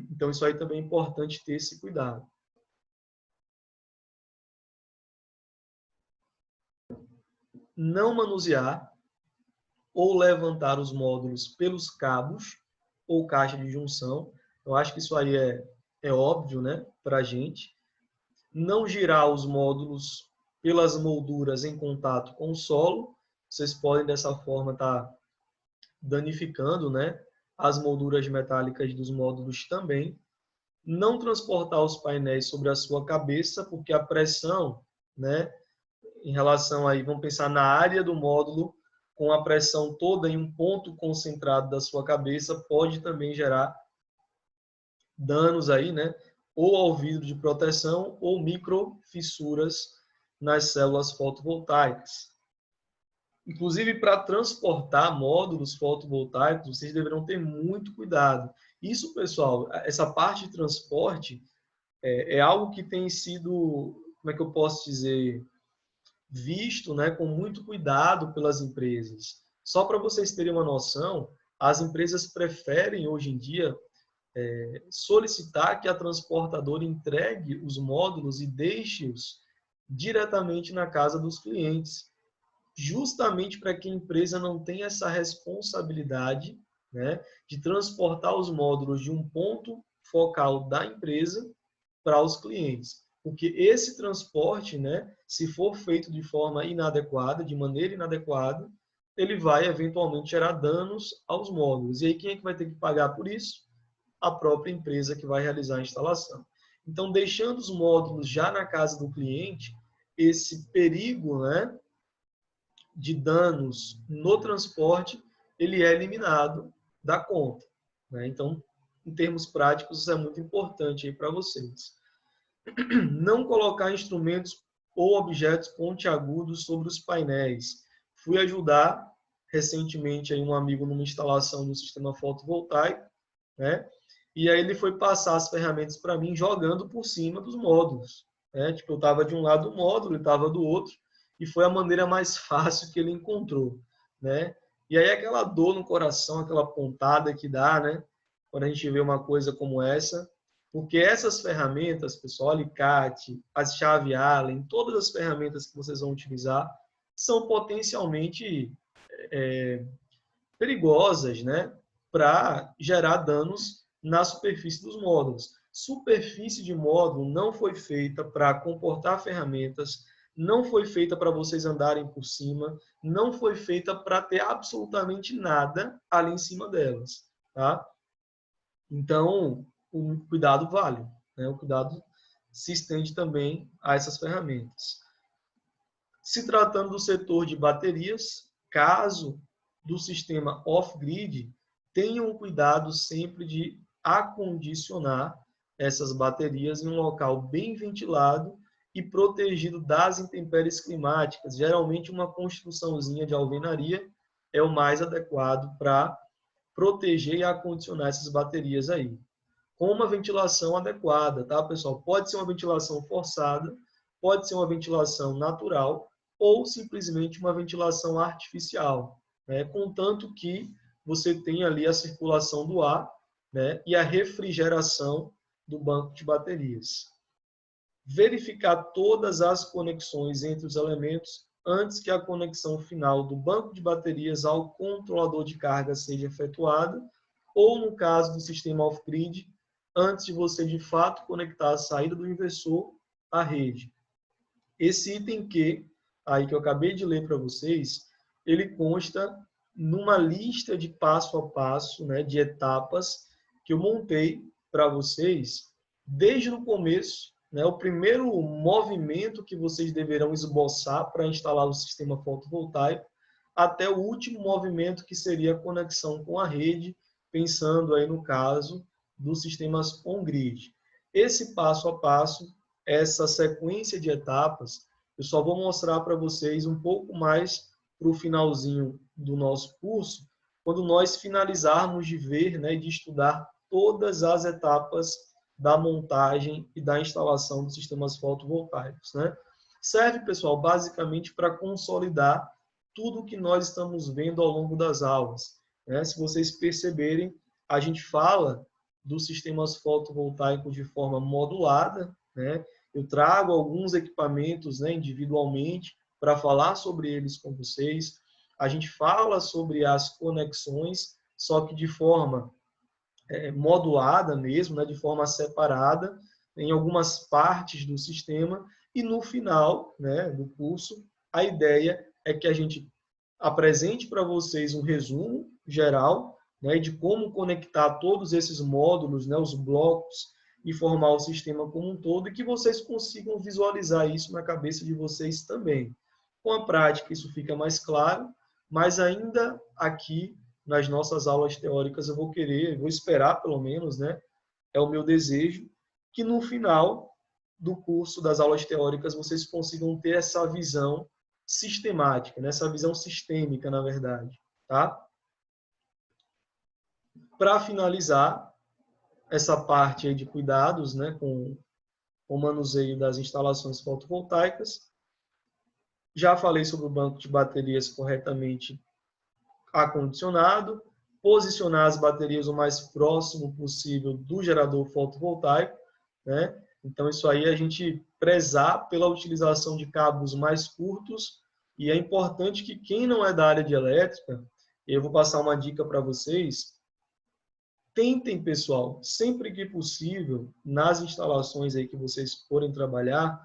Então isso aí também é importante ter esse cuidado. Não manusear ou levantar os módulos pelos cabos ou caixa de junção. Eu acho que isso aí é óbvio, né, para a gente. Não girar os módulos pelas molduras em contato com o solo. Vocês podem, dessa forma, estar danificando, né, as molduras metálicas dos módulos também. Não transportar os painéis sobre a sua cabeça, porque a pressão, né, em relação aí, vamos pensar na área do módulo, com a pressão toda em um ponto concentrado da sua cabeça, pode também gerar danos aí, né? Ou ao vidro de proteção ou microfissuras nas células fotovoltaicas. Inclusive, para transportar módulos fotovoltaicos, vocês deverão ter muito cuidado. Isso, pessoal, essa parte de transporte é algo que tem sido, como é que eu posso dizer, visto, né, com muito cuidado pelas empresas. Só para vocês terem uma noção, as empresas preferem, hoje em dia, solicitar que a transportadora entregue os módulos e deixe-os diretamente na casa dos clientes, justamente para que a empresa não tenha essa responsabilidade, né, de transportar os módulos de um ponto focal da empresa para os clientes. Porque esse transporte, né, se for feito de forma inadequada, de maneira inadequada, ele vai eventualmente gerar danos aos módulos. E aí quem é que vai ter que pagar por isso? A própria empresa que vai realizar a instalação. Então, deixando os módulos já na casa do cliente, esse perigo, né, de danos no transporte, ele é eliminado da conta, né? Então, em termos práticos, isso é muito importante aí para vocês. Não colocar instrumentos ou objetos pontiagudos sobre os painéis. Fui ajudar recentemente aí um amigo numa instalação do sistema fotovoltaico, né? E aí ele foi passar as ferramentas para mim jogando por cima dos módulos, né? Tipo, eu estava de um lado do módulo, ele estava do outro, e foi a maneira mais fácil que ele encontrou, né? E aí aquela dor no coração, aquela pontada que dá, né? Quando a gente vê uma coisa como essa, porque essas ferramentas, pessoal, alicate, as chave Allen, todas as ferramentas que vocês vão utilizar são potencialmente perigosas, né? Para gerar danos na superfície dos módulos. Superfície de módulo não foi feita para comportar ferramentas, não foi feita para vocês andarem por cima, não foi feita para ter absolutamente nada ali em cima delas, tá? Então, o cuidado vale, né? O cuidado se estende também a essas ferramentas. Se tratando do setor de baterias, caso do sistema off-grid, tenham cuidado sempre de acondicionar essas baterias em um local bem ventilado e protegido das intempéries climáticas. Geralmente, uma construçãozinha de alvenaria é o mais adequado para proteger e acondicionar essas baterias aí. Com uma ventilação adequada, tá, pessoal? Pode ser uma ventilação forçada, pode ser uma ventilação natural, ou simplesmente uma ventilação artificial, né? Contanto que você tenha ali a circulação do ar, né? E a refrigeração do banco de baterias. Verificar todas as conexões entre os elementos antes que a conexão final do banco de baterias ao controlador de carga seja efetuada, ou no caso do sistema off-grid, antes de você de fato conectar a saída do inversor à rede. Esse item Q, aí que eu acabei de ler para vocês, ele consta numa lista de passo a passo, né, de etapas que eu montei para vocês desde o começo, né, o primeiro movimento que vocês deverão esboçar para instalar o sistema fotovoltaico, até o último movimento que seria a conexão com a rede, pensando aí no caso dos sistemas on-grid. Esse passo a passo, essa sequência de etapas, eu só vou mostrar para vocês um pouco mais para o finalzinho do nosso curso, quando nós finalizarmos de ver, né, de estudar todas as etapas da montagem e da instalação dos sistemas fotovoltaicos, né? Serve, pessoal, basicamente para consolidar tudo o que nós estamos vendo ao longo das aulas, né? Se vocês perceberem, a gente fala dos sistemas fotovoltaicos de forma modulada, né? Eu trago alguns equipamentos, né, individualmente para falar sobre eles com vocês. A gente fala sobre as conexões, só que de forma modulada mesmo, né, de forma separada, em algumas partes do sistema, e no final, né, do curso, a ideia é que a gente apresente para vocês um resumo geral, né, de como conectar todos esses módulos, né, os blocos, e formar o sistema como um todo, e que vocês consigam visualizar isso na cabeça de vocês também. Com a prática, isso fica mais claro, mas ainda aqui, nas nossas aulas teóricas, eu vou esperar pelo menos, né? É o meu desejo, que no final do curso das aulas teóricas vocês consigam ter essa visão sistemática, né? Essa visão sistêmica, na verdade, tá? Para finalizar essa parte aí de cuidados, né, com o manuseio das instalações fotovoltaicas, já falei sobre o banco de baterias corretamente acondicionado, posicionar as baterias o mais próximo possível do gerador fotovoltaico, né? Então, isso aí a gente prezar pela utilização de cabos mais curtos, e é importante que quem não é da área de elétrica, eu vou passar uma dica para vocês, tentem, pessoal, sempre que possível, nas instalações aí que vocês forem trabalhar,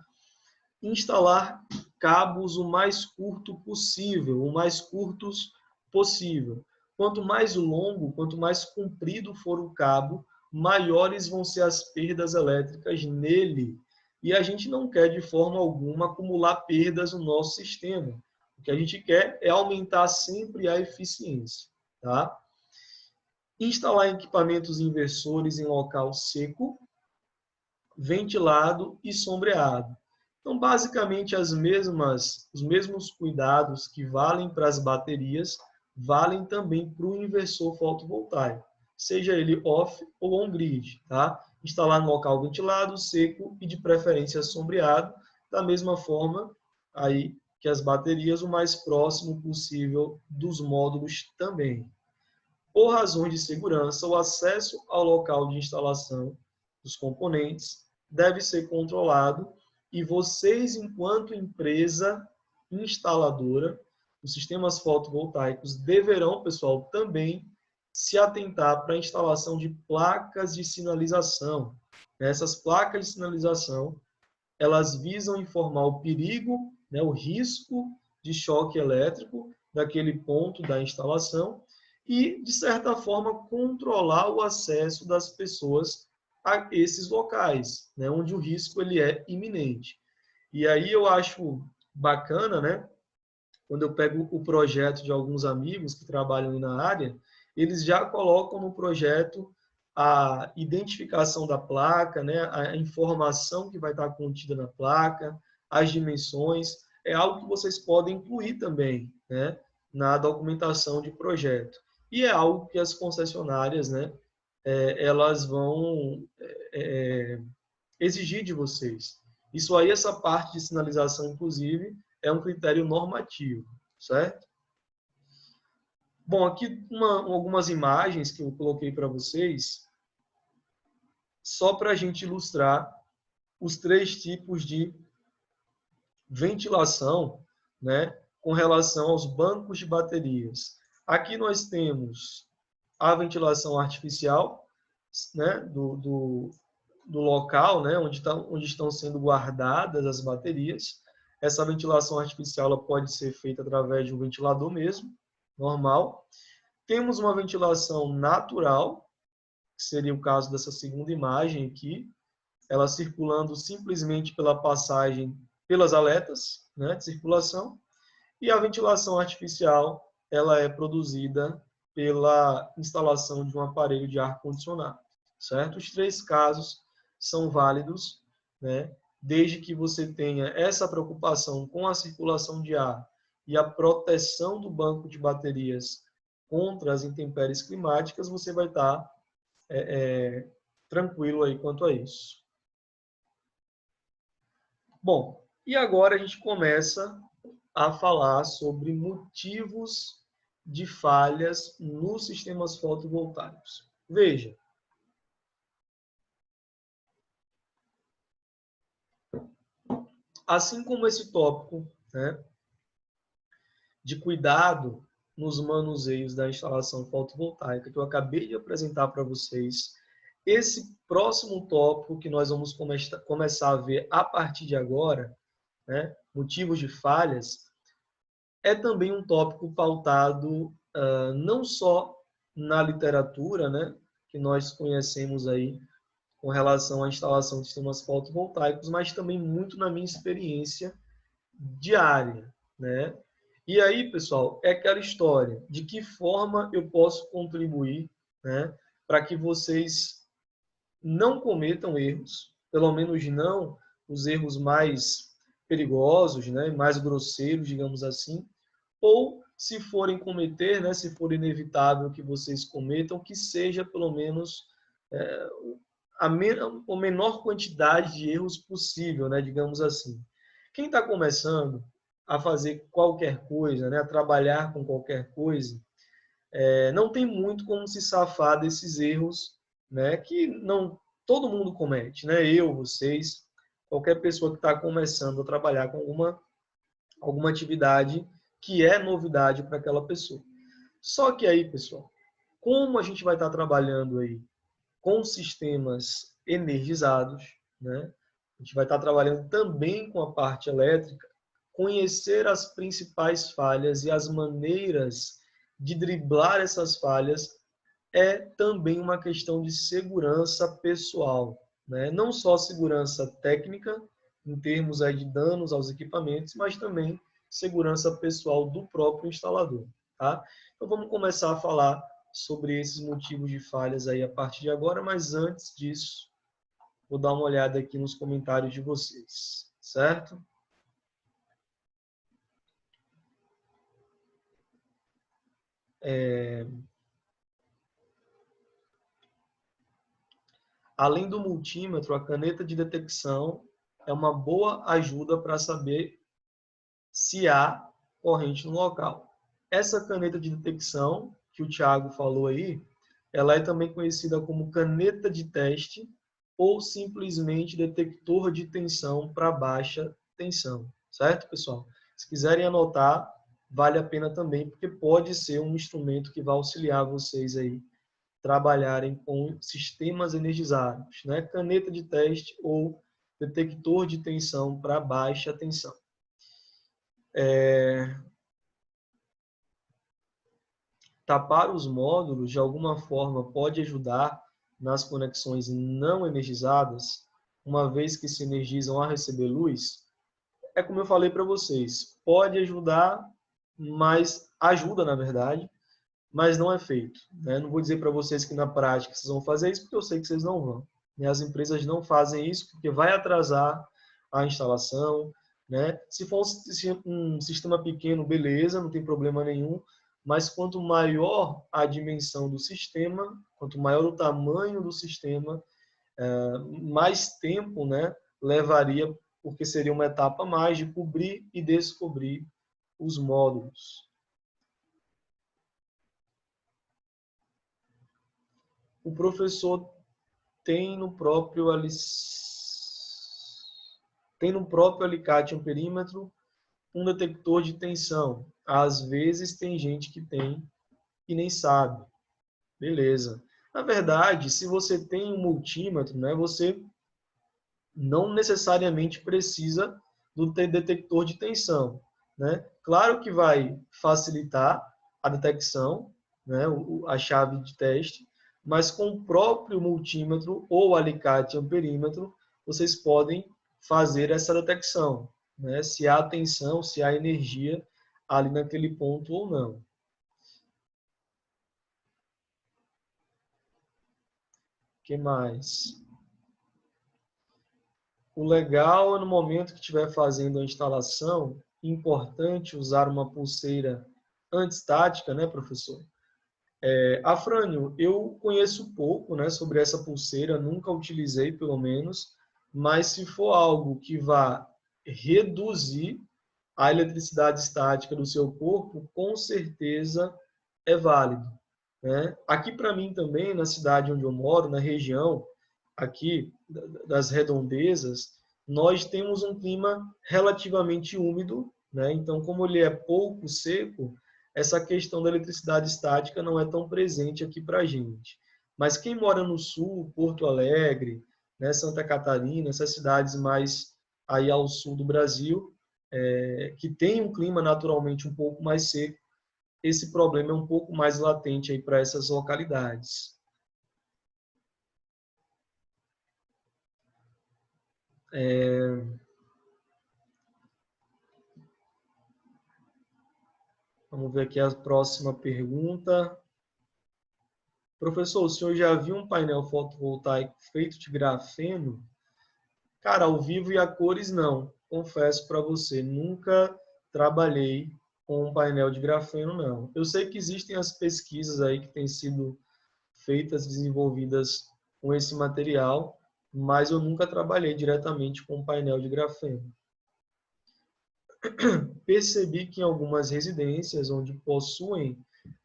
instalar cabos o mais curto possível, o mais curtos possível. Quanto mais longo, quanto mais comprido for o cabo, maiores vão ser as perdas elétricas nele. E a gente não quer, de forma alguma, acumular perdas no nosso sistema. O que a gente quer é aumentar sempre a eficiência, tá? Instalar equipamentos inversores em local seco, ventilado e sombreado. Então, basicamente, os mesmos cuidados que valem para as baterias, valem também para o inversor fotovoltaico, seja ele off ou on-grid, tá? Instalar no local ventilado, seco e de preferência sombreado, da mesma forma aí que as baterias, o mais próximo possível dos módulos também. Por razões de segurança, o acesso ao local de instalação dos componentes deve ser controlado, e vocês, enquanto empresa instaladora dos sistemas fotovoltaicos, deverão, pessoal, também se atentar para a instalação de placas de sinalização. Essas placas de sinalização, elas visam informar o perigo, né, o risco de choque elétrico daquele ponto da instalação e, de certa forma, controlar o acesso das pessoas a esses locais, né, onde o risco ele é iminente. E aí eu acho bacana, né, quando eu pego o projeto de alguns amigos que trabalham na área, eles já colocam no projeto a identificação da placa, né, a informação que vai estar contida na placa, as dimensões, é algo que vocês podem incluir também, né, na documentação de projeto. E é algo que as concessionárias, né, elas vão exigir de vocês. Isso aí, essa parte de sinalização, inclusive, é um critério normativo, certo? Bom, aqui algumas imagens que eu coloquei para vocês, só para a gente ilustrar os 3 tipos de ventilação, né, com relação aos bancos de baterias. Aqui nós temos a ventilação artificial, né, do local, né, onde estão sendo guardadas as baterias. Essa ventilação artificial ela pode ser feita através de um ventilador mesmo, normal. Temos uma ventilação natural, que seria o caso dessa segunda imagem aqui, ela circulando simplesmente pela passagem pelas aletas, né, de circulação. E a ventilação artificial ela é produzida pela instalação de um aparelho de ar-condicionado, certo? Os 3 casos são válidos, né? Desde que você tenha essa preocupação com a circulação de ar e a proteção do banco de baterias contra as intempéries climáticas, você vai estar tranquilo aí quanto a isso. Bom, e agora a gente começa a falar sobre motivos de falhas nos sistemas fotovoltaicos. Veja, assim como esse tópico, né, de cuidado nos manuseios da instalação fotovoltaica que eu acabei de apresentar para vocês, esse próximo tópico que nós vamos começar a ver a partir de agora, né, motivos de falhas, é também um tópico pautado não só na literatura, né, que nós conhecemos aí com relação à instalação de sistemas fotovoltaicos, mas também muito na minha experiência diária, né? E aí, pessoal, é aquela história, de que forma eu posso contribuir, né, para que vocês não cometam erros, pelo menos não os erros mais perigosos, né, mais grosseiros, digamos assim, ou se forem cometer, né, se for inevitável que vocês cometam, que seja pelo menos a menor quantidade de erros possível, né, digamos assim. Quem está começando a fazer qualquer coisa, né, a trabalhar com qualquer coisa, não tem muito como se safar desses erros, né, que não todo mundo comete, né, eu, vocês, qualquer pessoa que está começando a trabalhar com alguma atividade que é novidade para aquela pessoa. Só que aí, pessoal, como a gente vai estar trabalhando aí com sistemas energizados, né? A gente vai estar trabalhando também com a parte elétrica, conhecer as principais falhas e as maneiras de driblar essas falhas é também uma questão de segurança pessoal, né? Não só segurança técnica, em termos aí de danos aos equipamentos, mas também segurança pessoal do próprio instalador, tá? Então vamos começar a falar sobre esses motivos de falhas aí a partir de agora, mas antes disso, vou dar uma olhada aqui nos comentários de vocês, certo? Além do multímetro, a caneta de detecção é uma boa ajuda para saber se há corrente no local. Essa caneta de detecção, que o Thiago falou aí, ela é também conhecida como caneta de teste ou simplesmente detector de tensão para baixa tensão, certo, pessoal? Se quiserem anotar, vale a pena também, porque pode ser um instrumento que vai auxiliar vocês aí trabalharem com sistemas energizados, né? Caneta de teste ou detector de tensão para baixa tensão. Tapar os módulos, de alguma forma, pode ajudar nas conexões não energizadas, uma vez que se energizam a receber luz? É como eu falei para vocês, pode ajudar, mas ajuda, na verdade, mas não é feito, né? Não vou dizer para vocês que na prática vocês vão fazer isso, porque eu sei que vocês não vão. Né? As empresas não fazem isso porque vai atrasar a instalação, né? Se for um sistema pequeno, beleza, não tem problema nenhum, mas quanto maior a dimensão do sistema, quanto maior o tamanho do sistema, mais tempo, né, levaria porque seria uma etapa a mais de cobrir e descobrir os módulos. O professor tem no próprio alicate amperímetro um detector de tensão. Às vezes tem gente que tem e nem sabe. Beleza. Na verdade, se você tem um multímetro, né, você não necessariamente precisa do detector de tensão, né? Claro que vai facilitar a detecção, né, a chave de teste, mas com o próprio multímetro ou alicate amperímetro, vocês podem fazer essa detecção, né, se há tensão, se há energia ali naquele ponto ou não. O que mais? O legal é no momento que estiver fazendo a instalação, importante usar uma pulseira antistática, né, professor? Afrânio, eu conheço pouco, né, sobre essa pulseira, nunca utilizei, pelo menos, mas se for algo que vá reduzir a eletricidade estática do seu corpo, com certeza é válido, né? Aqui para mim também, na cidade onde eu moro, na região aqui das redondezas, nós temos um clima relativamente úmido, né? Então, como ele é pouco seco, essa questão da eletricidade estática não é tão presente aqui para a gente. Mas quem mora no sul, Porto Alegre, né, Santa Catarina, essas cidades mais aí ao sul do Brasil, que tem um clima naturalmente um pouco mais seco, esse problema é um pouco mais latente aí para essas localidades. Vamos ver aqui a próxima pergunta. Professor, o senhor já viu um painel fotovoltaico feito de grafeno? Cara, ao vivo e a cores não. Confesso para você, nunca trabalhei com um painel de grafeno, não. Eu sei que existem as pesquisas aí que têm sido feitas, desenvolvidas com esse material, mas eu nunca trabalhei diretamente com um painel de grafeno. Percebi que em algumas residências onde possuem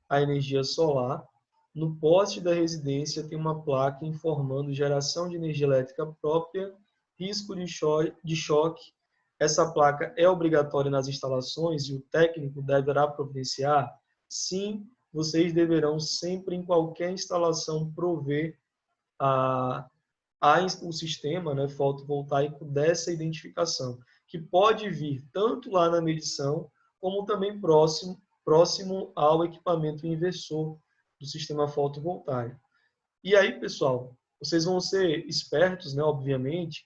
a energia solar, no poste da residência tem uma placa informando geração de energia elétrica própria, risco de choque. Essa placa é obrigatória nas instalações e o técnico deverá providenciar? Sim, vocês deverão sempre, em qualquer instalação, prover o sistema, né, fotovoltaico dessa identificação, que pode vir tanto lá na medição, como também próximo ao equipamento inversor do sistema fotovoltaico. E aí, pessoal, vocês vão ser espertos, né, obviamente,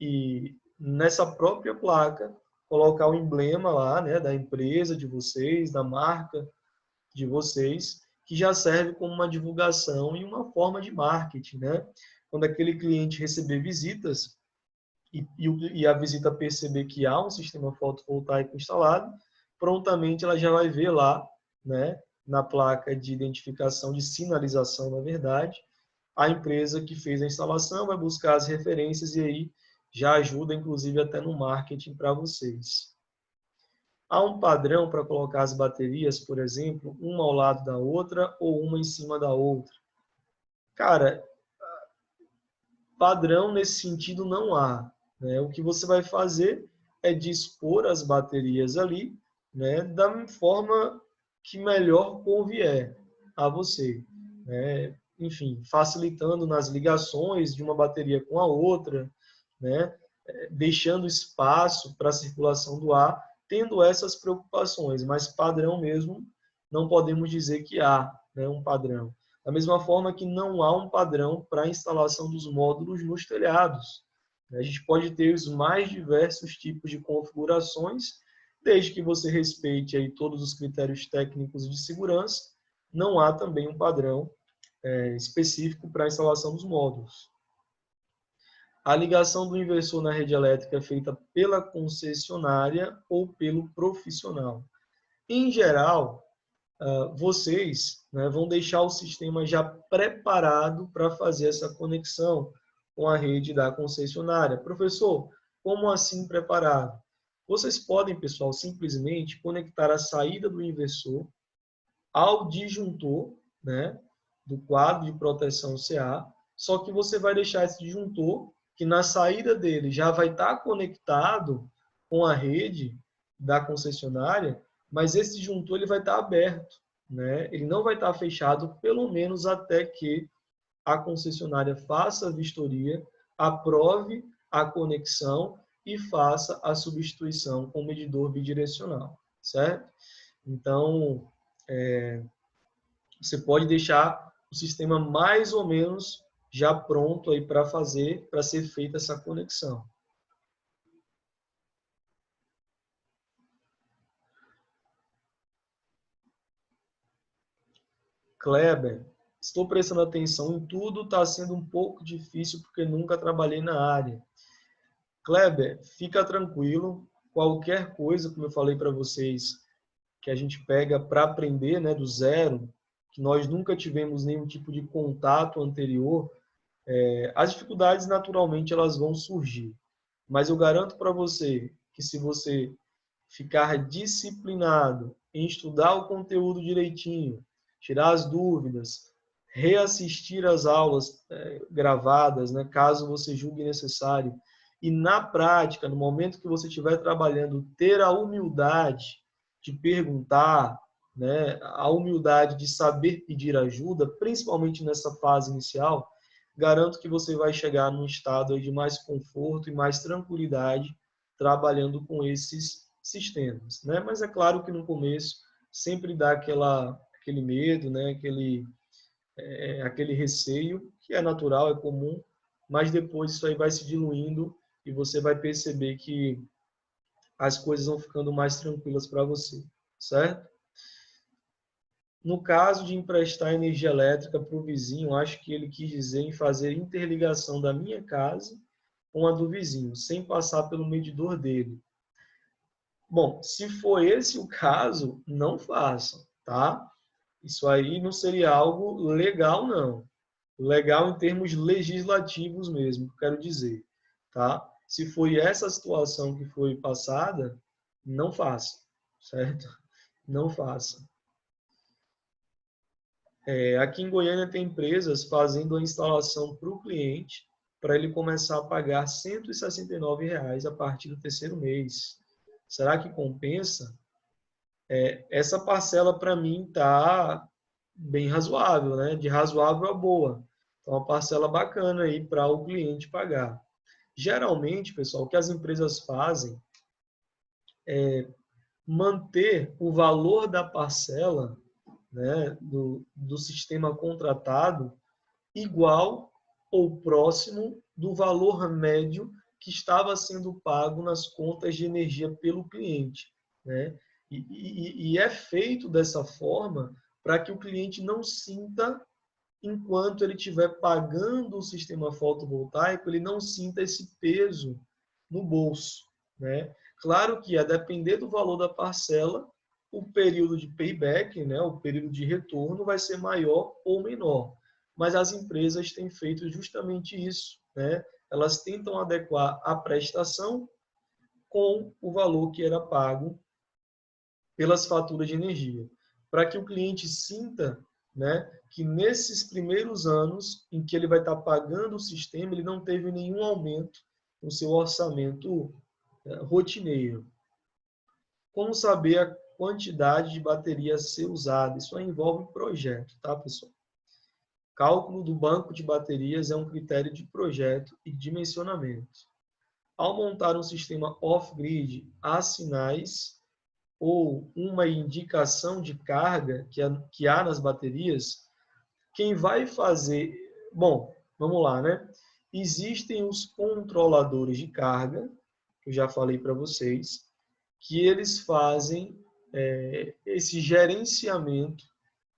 e nessa própria placa colocar o emblema lá, né, da empresa de vocês, da marca de vocês, que já serve como uma divulgação e uma forma de marketing, né? Quando aquele cliente receber visitas e a visita perceber que há um sistema fotovoltaico instalado, prontamente ela já vai ver lá, né, na placa de identificação, de sinalização, na verdade, a empresa que fez a instalação vai buscar as referências e aí já ajuda, inclusive, até no marketing para vocês. Há um padrão para colocar as baterias, por exemplo, uma ao lado da outra ou uma em cima da outra? Cara, padrão nesse sentido não há, né? O que você vai fazer é dispor as baterias ali, né, da forma que melhor convier a você, né? Enfim, facilitando nas ligações de uma bateria com a outra, né? Deixando espaço para a circulação do ar, tendo essas preocupações, mas padrão mesmo não podemos dizer que há, né, um padrão. Da mesma forma que não há um padrão para a instalação dos módulos nos telhados. A gente pode ter os mais diversos tipos de configurações, desde que você respeite aí todos os critérios técnicos de segurança, não há também um padrão específico para a instalação dos módulos. A ligação do inversor na rede elétrica é feita pela concessionária ou pelo profissional. Em geral, vocês, né, vão deixar o sistema já preparado para fazer essa conexão com a rede da concessionária. Professor, Como assim preparado? Vocês podem, pessoal, simplesmente conectar a saída do inversor ao disjuntor, né, do quadro de proteção CA, só que você vai deixar esse disjuntor, que na saída dele já vai estar conectado com a rede da concessionária, mas esse disjuntor ele vai estar aberto, né? Ele não vai estar fechado, pelo menos até que a concessionária faça a vistoria, aprove a conexão e faça a substituição com o medidor bidirecional, certo? Então, você pode deixar o sistema mais ou menos já pronto aí para ser feita essa conexão. Kleber, estou prestando atenção em tudo, está sendo um pouco difícil porque nunca trabalhei na área. Kleber, fica tranquilo, qualquer coisa, como eu falei para vocês, que a gente pega para aprender, né, do zero, que nós nunca tivemos nenhum tipo de contato anterior, as dificuldades naturalmente elas vão surgir. Mas eu garanto para você que se você ficar disciplinado em estudar o conteúdo direitinho, tirar as dúvidas, reassistir as aulas gravadas, né, caso você julgue necessário, e na prática, no momento que você estiver trabalhando, ter a humildade de perguntar, né, a humildade de saber pedir ajuda, principalmente nessa fase inicial, garanto que você vai chegar num estado de mais conforto e mais tranquilidade trabalhando com esses sistemas, né? Mas é claro que no começo sempre dá aquele medo, né? Aquele receio, que é natural, é comum, mas depois isso aí vai se diluindo e você vai perceber que as coisas vão ficando mais tranquilas para você, certo? No caso de emprestar energia elétrica para o vizinho, acho que ele quis dizer em fazer interligação da minha casa com a do vizinho, sem passar pelo medidor dele. Bom, se for esse o caso, não façam, tá? Isso aí não seria algo legal, não. Legal em termos legislativos mesmo, quero dizer, tá? Se foi essa situação que foi passada, não faça, certo? Não faça. Aqui em Goiânia tem empresas fazendo a instalação para o cliente, para ele começar a pagar R$ 169 a partir do terceiro mês. Será que compensa? Essa parcela, para mim, está bem razoável, né? De razoável a boa. Então, uma parcela bacana aí para o cliente pagar. Geralmente, pessoal, o que as empresas fazem é manter o valor da parcela, né, do sistema contratado igual ou próximo do valor médio que estava sendo pago nas contas de energia pelo cliente, né? E é feito dessa forma para que o cliente não sinta, enquanto ele estiver pagando o sistema fotovoltaico, ele não sinta esse peso no bolso, né? Claro que, a depender do valor da parcela, o período de payback, né, o período de retorno vai ser maior ou menor. Mas as empresas têm feito justamente isso, né? Elas tentam adequar a prestação com o valor que era pago pelas faturas de energia, para que o cliente sinta, né, que nesses primeiros anos em que ele vai estar pagando o sistema, ele não teve nenhum aumento no seu orçamento rotineiro. Como saber a quantidade de bateria a ser usada? Isso aí envolve projeto, tá, pessoal? Cálculo do banco de baterias é um critério de projeto e dimensionamento. Ao montar um sistema off-grid, há sinais ou uma indicação de carga que há nas baterias. Quem vai fazer... Bom, vamos lá, né? Existem os controladores de carga, que eu já falei para vocês, que eles fazem esse gerenciamento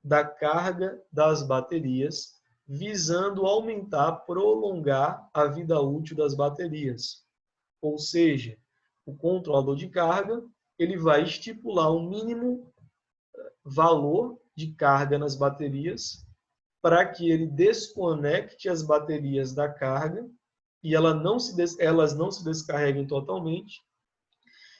da carga das baterias, visando aumentar, prolongar a vida útil das baterias. Ou seja, o controlador de carga ele vai estipular um mínimo valor de carga nas baterias para que ele desconecte as baterias da carga e elas não se descarreguem totalmente.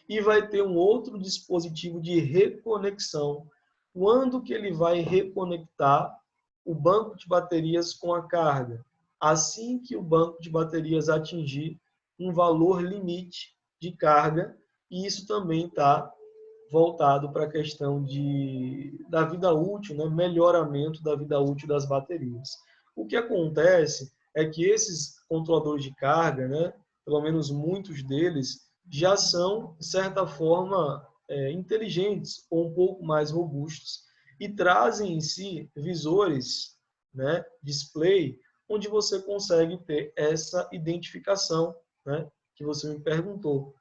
E vai ter um outro dispositivo de reconexão. Quando que ele vai reconectar o banco de baterias com a carga? Assim que o banco de baterias atingir um valor limite de carga, e isso também está voltado para a questão da vida útil, né? Melhoramento da vida útil das baterias. O que acontece é que esses controladores de carga, né? Pelo menos muitos deles, já são, de certa forma, inteligentes ou um pouco mais robustos e trazem em si visores, né? Display, onde você consegue ter essa identificação, né? Que você me perguntou,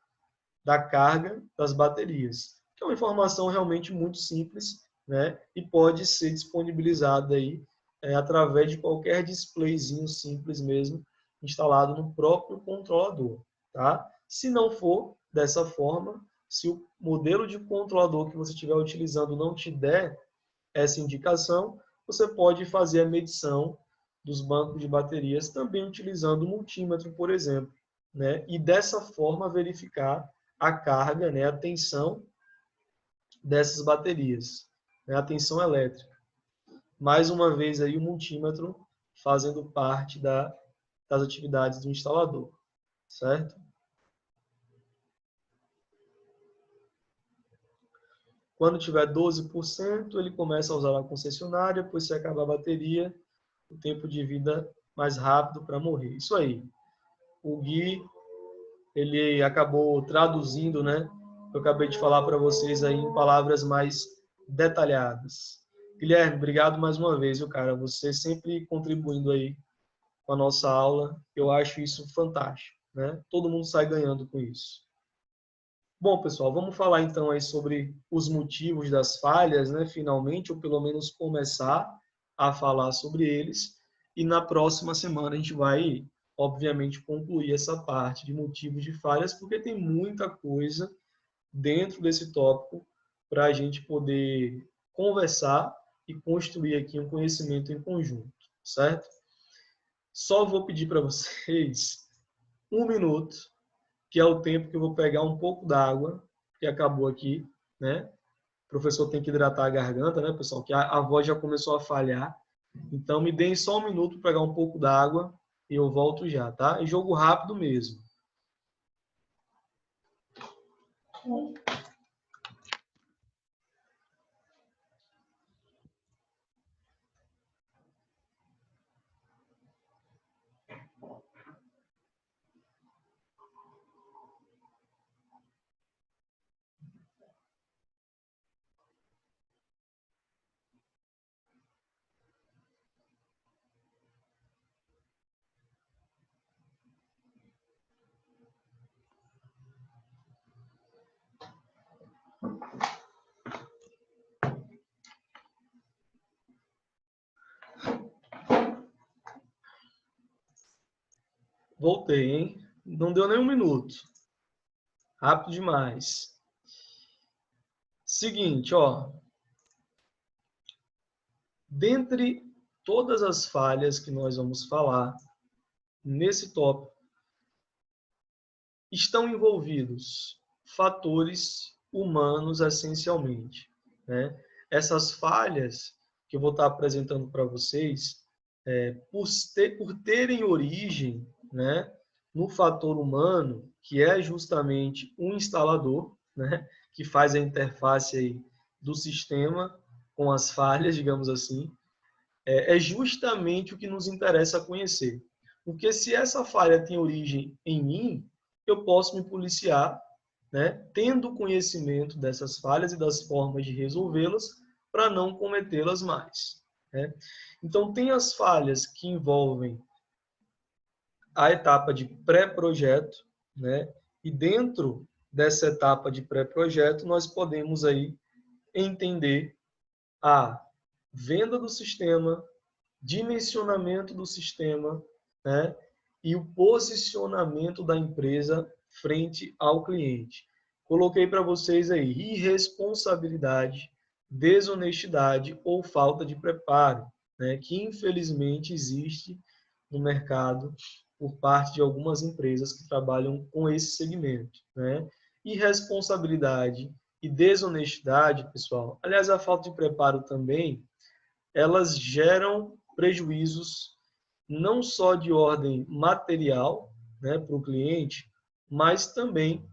da carga das baterias, que é uma informação realmente muito simples, né? E pode ser disponibilizada aí através de qualquer displayzinho simples mesmo, instalado no próprio controlador, tá? Se não for dessa forma, se o modelo de controlador que você estiver utilizando não te der essa indicação, você pode fazer a medição dos bancos de baterias também utilizando o multímetro, por exemplo, né? E dessa forma verificar a carga, né? A tensão dessas baterias, né? A tensão elétrica. Mais uma vez aí o multímetro fazendo parte das atividades do instalador, certo? Quando tiver 12%, ele começa a usar a concessionária, pois se acabar a bateria, o tempo de vida mais rápido para morrer. Isso aí. O Gui, ele acabou traduzindo, né? Eu acabei de falar para vocês aí em palavras mais detalhadas. Guilherme, obrigado mais uma vez, viu, cara? Você sempre contribuindo aí com a nossa aula. Eu acho isso fantástico, né? Todo mundo sai ganhando com isso. Bom, pessoal, vamos falar então aí sobre os motivos das falhas, né? Finalmente, ou pelo menos começar a falar sobre eles. E na próxima semana a gente vai, obviamente, concluir essa parte de motivos de falhas, porque tem muita coisa dentro desse tópico para a gente poder conversar e construir aqui um conhecimento em conjunto, certo? Só vou pedir para vocês 1 minuto, que é o tempo que eu vou pegar um pouco d'água, que acabou aqui, né? O professor tem que hidratar a garganta, né, pessoal? Que a voz já começou a falhar. Então, me deem só 1 minuto para pegar um pouco d'água e eu volto já, tá? É jogo rápido mesmo. Voltei, hein? Não deu nem 1 minuto. Rápido demais. Seguinte, ó. Dentre todas as falhas que nós vamos falar nesse tópico, estão envolvidos fatores humanos essencialmente, né? Essas falhas que eu vou estar apresentando para vocês, por terem origem, né, no fator humano, que é justamente o instalador, né, que faz a interface aí do sistema com as falhas, digamos assim, é justamente o que nos interessa conhecer. Porque se essa falha tem origem em mim, eu posso me policiar, né, tendo conhecimento dessas falhas e das formas de resolvê-las para não cometê-las mais, né? Então, tem as falhas que envolvem a etapa de pré-projeto, né? E dentro dessa etapa de pré-projeto, nós podemos aí entender a venda do sistema, dimensionamento do sistema, né? E o posicionamento da empresa frente ao cliente. Coloquei para vocês aí irresponsabilidade, desonestidade ou falta de preparo, né? Que infelizmente existe no mercado por parte de algumas empresas que trabalham com esse segmento, né? Irresponsabilidade e desonestidade, pessoal, aliás, a falta de preparo também, elas geram prejuízos não só de ordem material, né, para o cliente, mas também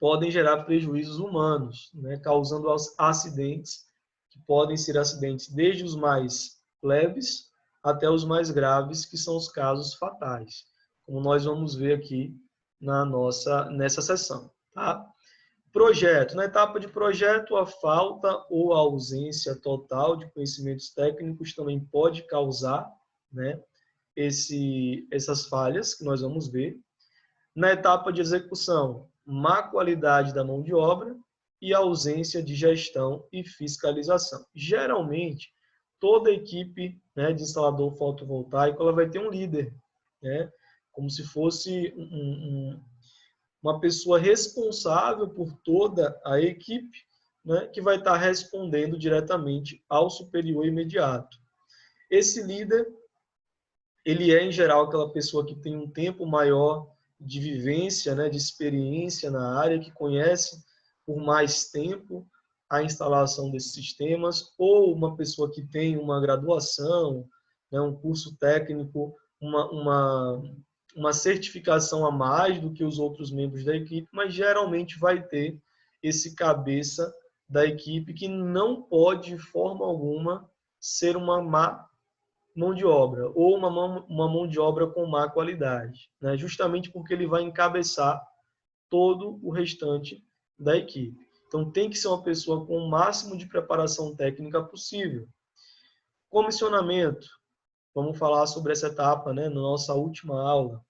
podem gerar prejuízos humanos, né, causando acidentes, que podem ser acidentes desde os mais leves até os mais graves, que são os casos fatais, como nós vamos ver aqui nessa sessão. Tá? Projeto. Na etapa de projeto, a falta ou a ausência total de conhecimentos técnicos também pode causar, né, essas falhas que nós vamos ver. Na etapa de execução, má qualidade da mão de obra e ausência de gestão e fiscalização. Geralmente, toda equipe, né, de instalador fotovoltaico, ela vai ter um líder, né, como se fosse uma pessoa responsável por toda a equipe, né, que vai estar respondendo diretamente ao superior imediato. Esse líder, ele é, em geral, aquela pessoa que tem um tempo maior de vivência, né, de experiência na área, que conhece por mais tempo a instalação desses sistemas, ou uma pessoa que tem uma graduação, né, um curso técnico, uma certificação a mais do que os outros membros da equipe, mas geralmente vai ter esse cabeça da equipe que não pode, de forma alguma, ser uma má mão de obra, ou uma mão de obra com má qualidade, né? Justamente porque ele vai encabeçar todo o restante da equipe. Então, tem que ser uma pessoa com o máximo de preparação técnica possível. Comissionamento, vamos falar sobre essa etapa, né, na nossa última aula.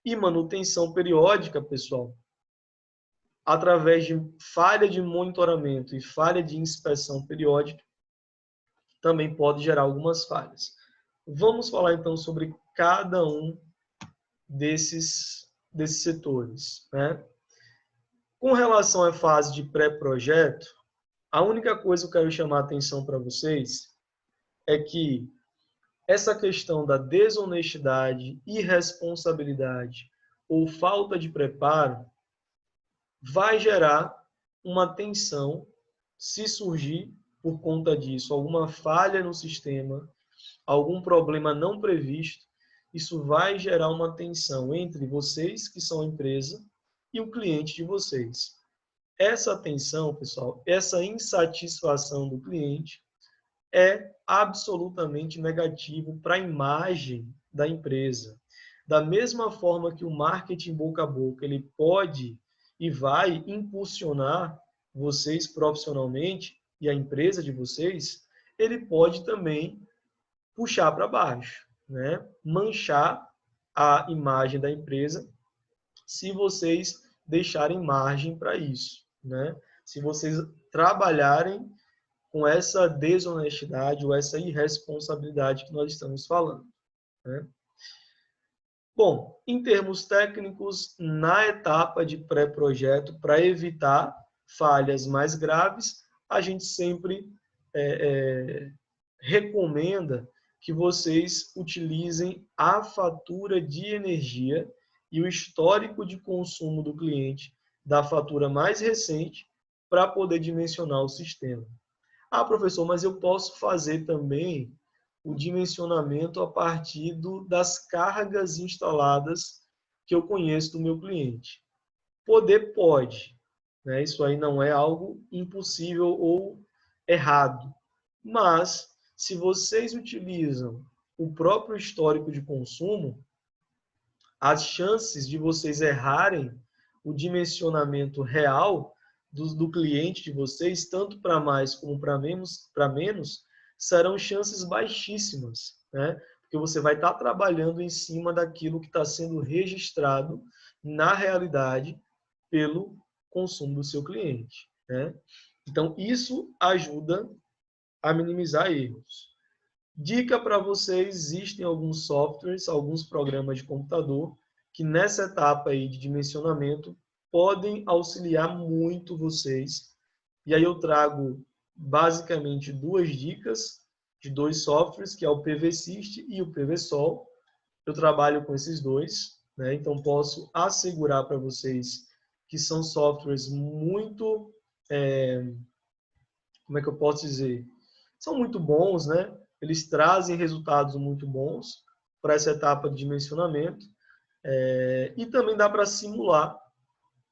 E manutenção periódica, pessoal, através de falha de monitoramento e falha de inspeção periódica, também pode gerar algumas falhas. Vamos falar então sobre cada um desses setores, né? Com relação à fase de pré-projeto, a única coisa que eu quero chamar a atenção para vocês é que essa questão da desonestidade, irresponsabilidade ou falta de preparo vai gerar uma tensão se surgir por conta disso, alguma falha no sistema, algum problema não previsto, isso vai gerar uma tensão entre vocês, que são a empresa, e o cliente de vocês. Essa tensão, pessoal, essa insatisfação do cliente é absolutamente negativo para a imagem da empresa. Da mesma forma que o marketing boca a boca, ele pode e vai impulsionar vocês profissionalmente e a empresa de vocês, ele pode também puxar para baixo, né? Manchar a imagem da empresa se vocês deixarem margem para isso, né? Se vocês trabalharem com essa desonestidade ou essa irresponsabilidade que nós estamos falando, né? Bom, em termos técnicos, na etapa de pré-projeto, para evitar falhas mais graves, a gente sempre recomenda que vocês utilizem a fatura de energia e o histórico de consumo do cliente da fatura mais recente para poder dimensionar o sistema. Ah, professor, mas eu posso fazer também o dimensionamento a partir das cargas instaladas que eu conheço do meu cliente. Poder pode, né? Isso aí não é algo impossível ou errado. Mas, se vocês utilizam o próprio histórico de consumo, as chances de vocês errarem o dimensionamento real do cliente de vocês, tanto para mais como para menos, serão chances baixíssimas, né? Porque você vai estar trabalhando em cima daquilo que está sendo registrado na realidade pelo consumo do seu cliente, né? Então, isso ajuda a minimizar erros. Dica para vocês, existem alguns softwares, alguns programas de computador que nessa etapa aí de dimensionamento podem auxiliar muito vocês. E aí eu trago basicamente duas dicas de dois softwares, que é o PVSYST e o PVSOL. eu trabalho com esses dois, né? Então posso assegurar para vocês que são softwares muito, como é que eu posso dizer? São muito bons, né? Eles trazem resultados muito bons para essa etapa de dimensionamento. E também dá para simular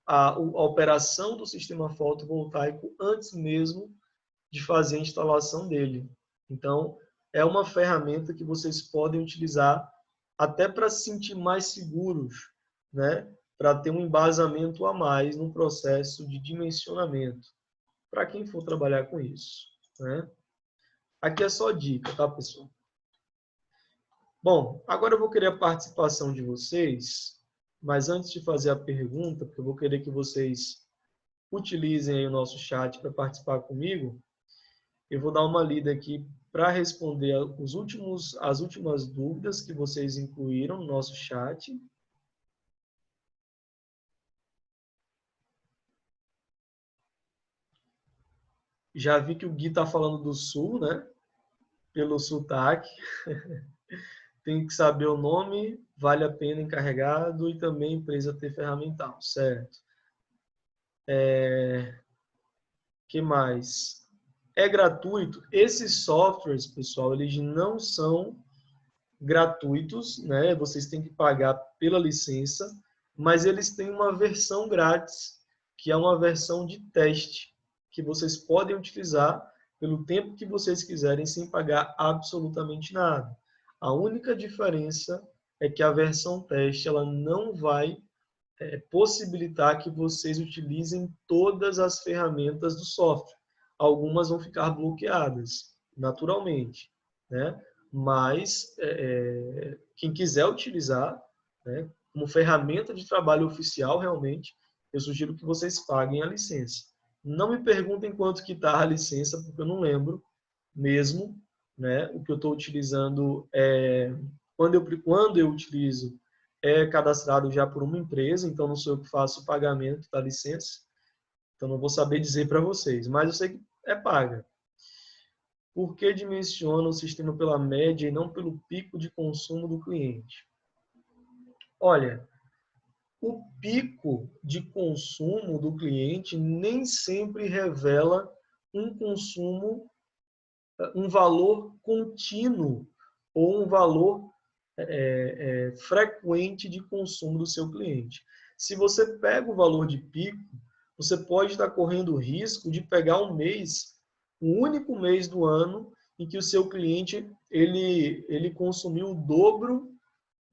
a operação do sistema fotovoltaico antes mesmo de fazer a instalação dele. Então, é uma ferramenta que vocês podem utilizar até para se sentir mais seguros, né? Para ter um embasamento a mais no processo de dimensionamento, para quem for trabalhar com isso, né? Aqui é só dica, tá, pessoal? Bom, agora eu vou querer a participação de vocês, mas antes de fazer a pergunta, porque eu vou querer que vocês utilizem aí o nosso chat para participar comigo, eu vou dar uma lida aqui para responder as últimas dúvidas que vocês incluíram no nosso chat. Já vi que o Gui está falando do Sul, né? Pelo sotaque. Tem que saber o nome, vale a pena encarregado e também empresa ter ferramental, certo? Que mais? É gratuito? Esses softwares, pessoal, eles não são gratuitos, né? Vocês têm que pagar pela licença, mas eles têm uma versão grátis, que é uma versão de teste, que vocês podem utilizar pelo tempo que vocês quiserem, sem pagar absolutamente nada. A única diferença é que a versão teste ela não vai possibilitar que vocês utilizem todas as ferramentas do software. Algumas vão ficar bloqueadas, naturalmente, né? Mas quem quiser utilizar, né, como ferramenta de trabalho oficial, realmente, eu sugiro que vocês paguem a licença. Não me perguntem quanto que está a licença, porque eu não lembro mesmo, né? O que eu estou utilizando quando eu utilizo é cadastrado já por uma empresa, então não sou eu que faço o pagamento da licença, então não vou saber dizer para vocês, mas eu sei que é paga. Por que dimensiona o sistema pela média e não pelo pico de consumo do cliente? Olha, o pico de consumo do cliente nem sempre revela um consumo, um valor contínuo ou um valor frequente de consumo do seu cliente. Se você pega o valor de pico, você pode estar correndo o risco de pegar um mês, um único mês do ano, em que o seu cliente ele consumiu o dobro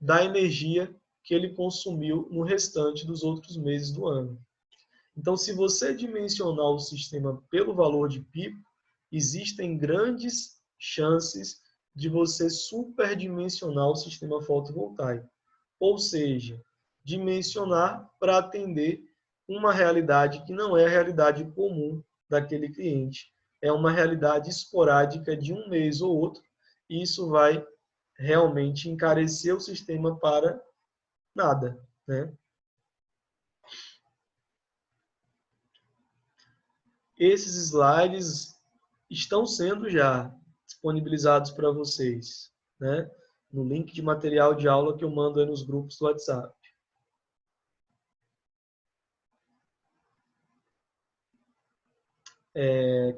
da energia que ele consumiu no restante dos outros meses do ano. Então, se você dimensionar o sistema pelo valor de pico, existem grandes chances de você superdimensionar o sistema fotovoltaico. Ou seja, dimensionar para atender uma realidade que não é a realidade comum daquele cliente. É uma realidade esporádica de um mês ou outro, e isso vai realmente encarecer o sistema para nada, né? Esses slides estão sendo já disponibilizados para vocês, né? No link de material de aula que eu mando aí nos grupos do WhatsApp.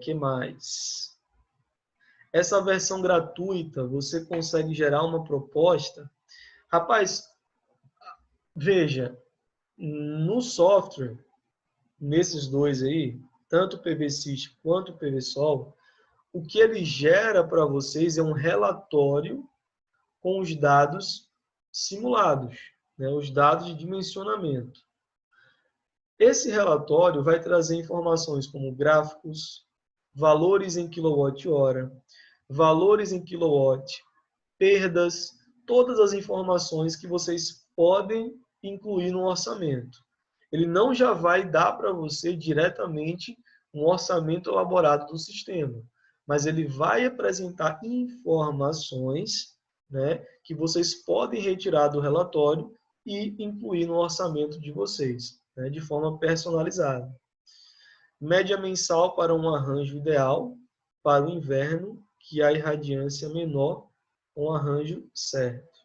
Que mais? Essa versão gratuita, você consegue gerar uma proposta? Rapaz, veja, no software, nesses dois aí, tanto o PVSys quanto o PVSol, o que ele gera para vocês é um relatório com os dados simulados, né, os dados de dimensionamento. Esse relatório vai trazer informações como gráficos, valores em quilowatt-hora, valores em quilowatt, perdas, todas as informações que vocês podem incluir no orçamento. Ele não já vai dar para você diretamente um orçamento elaborado do sistema, mas ele vai apresentar informações, né, que vocês podem retirar do relatório e incluir no orçamento de vocês, né, de forma personalizada. Média mensal para um arranjo ideal para o inverno, que a irradiância menor, um arranjo certo.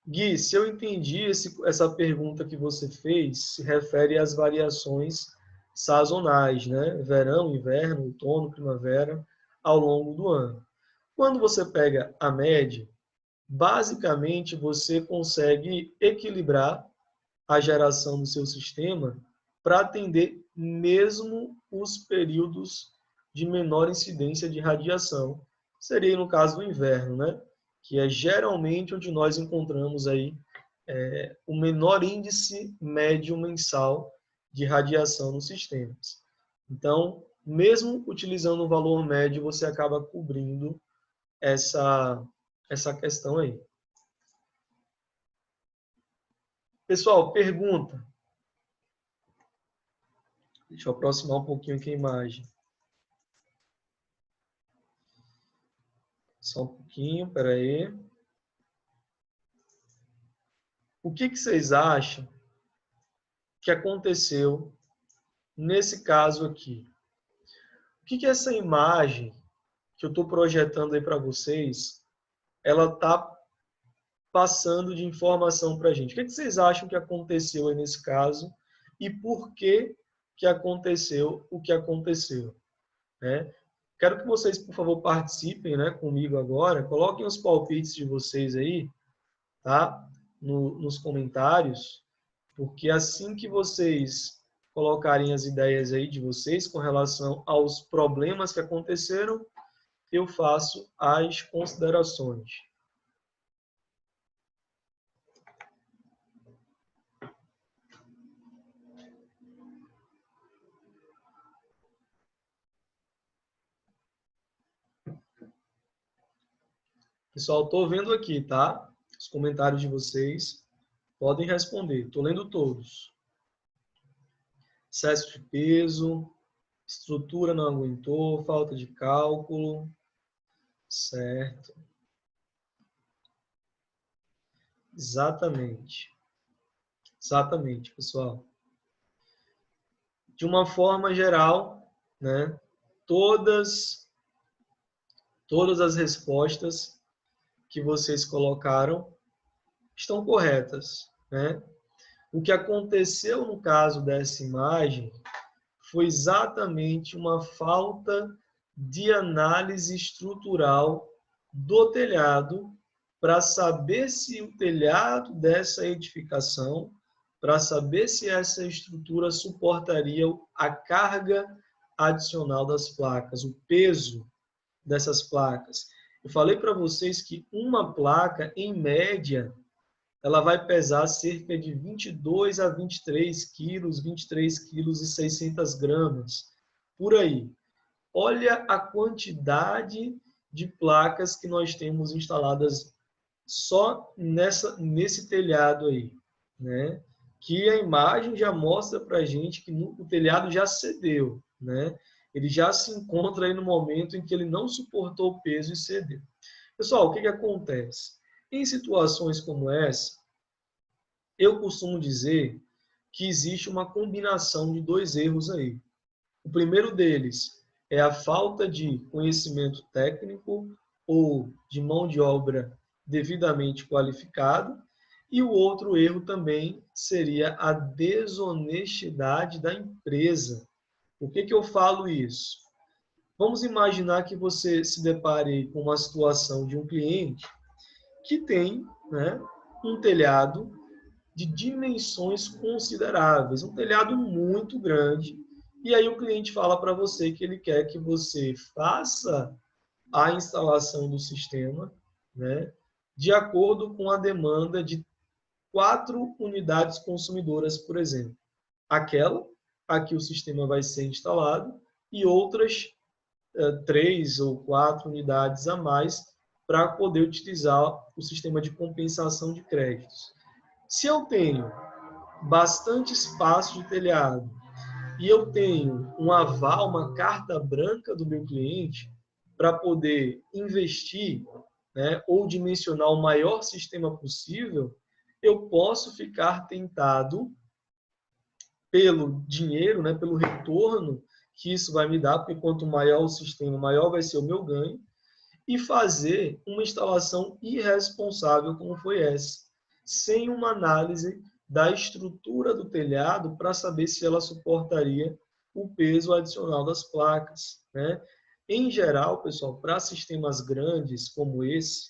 Gui, se eu entendi essa pergunta que você fez, se refere às variações sazonais, né? Verão, inverno, outono, primavera, ao longo do ano. Quando você pega a média, basicamente você consegue equilibrar a geração do seu sistema para atender mesmo os períodos de menor incidência de radiação. Seria no caso do inverno, né? Que é geralmente onde nós encontramos aí o menor índice médio mensal de radiação nos sistemas. Então, mesmo utilizando o valor médio, você acaba cobrindo essa questão aí. Pessoal, pergunta. Deixa eu aproximar um pouquinho aqui a imagem. Só um pouquinho, espera aí. O que vocês acham que aconteceu nesse caso aqui? O que essa imagem que eu estou projetando aí para vocês, ela está passando de informação para a gente? O que vocês acham que aconteceu aí nesse caso e por que aconteceu o que aconteceu? Né? Quero que vocês, por favor, participem, né, comigo agora. Coloquem os palpites de vocês aí, tá? Nos comentários, porque assim que vocês colocarem as ideias aí de vocês com relação aos problemas que aconteceram, eu faço as considerações. Pessoal, estou vendo aqui, tá? Os comentários de vocês. Podem responder. Estou lendo todos. Excesso de peso, estrutura não aguentou, falta de cálculo. Certo. Exatamente. Exatamente, pessoal. De uma forma geral, né, todas as respostas que vocês colocaram estão corretas, né? O que aconteceu no caso dessa imagem foi exatamente uma falta de análise estrutural do telhado para saber se o telhado dessa edificação, para saber se essa estrutura suportaria a carga adicional das placas, o peso dessas placas. Eu falei para vocês que uma placa, em média, ela vai pesar cerca de 22 a 23 quilos, 23 quilos e 600 gramas, por aí. Olha a quantidade de placas que nós temos instaladas só nesse telhado aí, né? Que a imagem já mostra para a gente que o telhado já cedeu, né? Ele já se encontra aí no momento em que ele não suportou o peso e cedeu. Pessoal, o que acontece? Em situações como essa, eu costumo dizer que existe uma combinação de dois erros aí. O primeiro deles é a falta de conhecimento técnico ou de mão de obra devidamente qualificada, e o outro erro também seria a desonestidade da empresa. Por que eu falo isso? Vamos imaginar que você se depare com uma situação de um cliente que tem, né, um telhado de dimensões consideráveis, um telhado muito grande, e aí o cliente fala para você que ele quer que você faça a instalação do sistema, né, de acordo com a demanda de 4 unidades consumidoras, por exemplo. Aquela a que o sistema vai ser instalado e outras 3 ou 4 unidades a mais para poder utilizar o sistema de compensação de créditos. Se eu tenho bastante espaço de telhado e eu tenho um aval, uma carta branca do meu cliente para poder investir, né, ou dimensionar o maior sistema possível, eu posso ficar tentado pelo dinheiro, né, pelo retorno que isso vai me dar, porque quanto maior o sistema, maior vai ser o meu ganho, e fazer uma instalação irresponsável como foi essa. sem uma análise da estrutura do telhado para saber se ela suportaria o peso adicional das placas, né? Em geral, pessoal, para sistemas grandes como esse,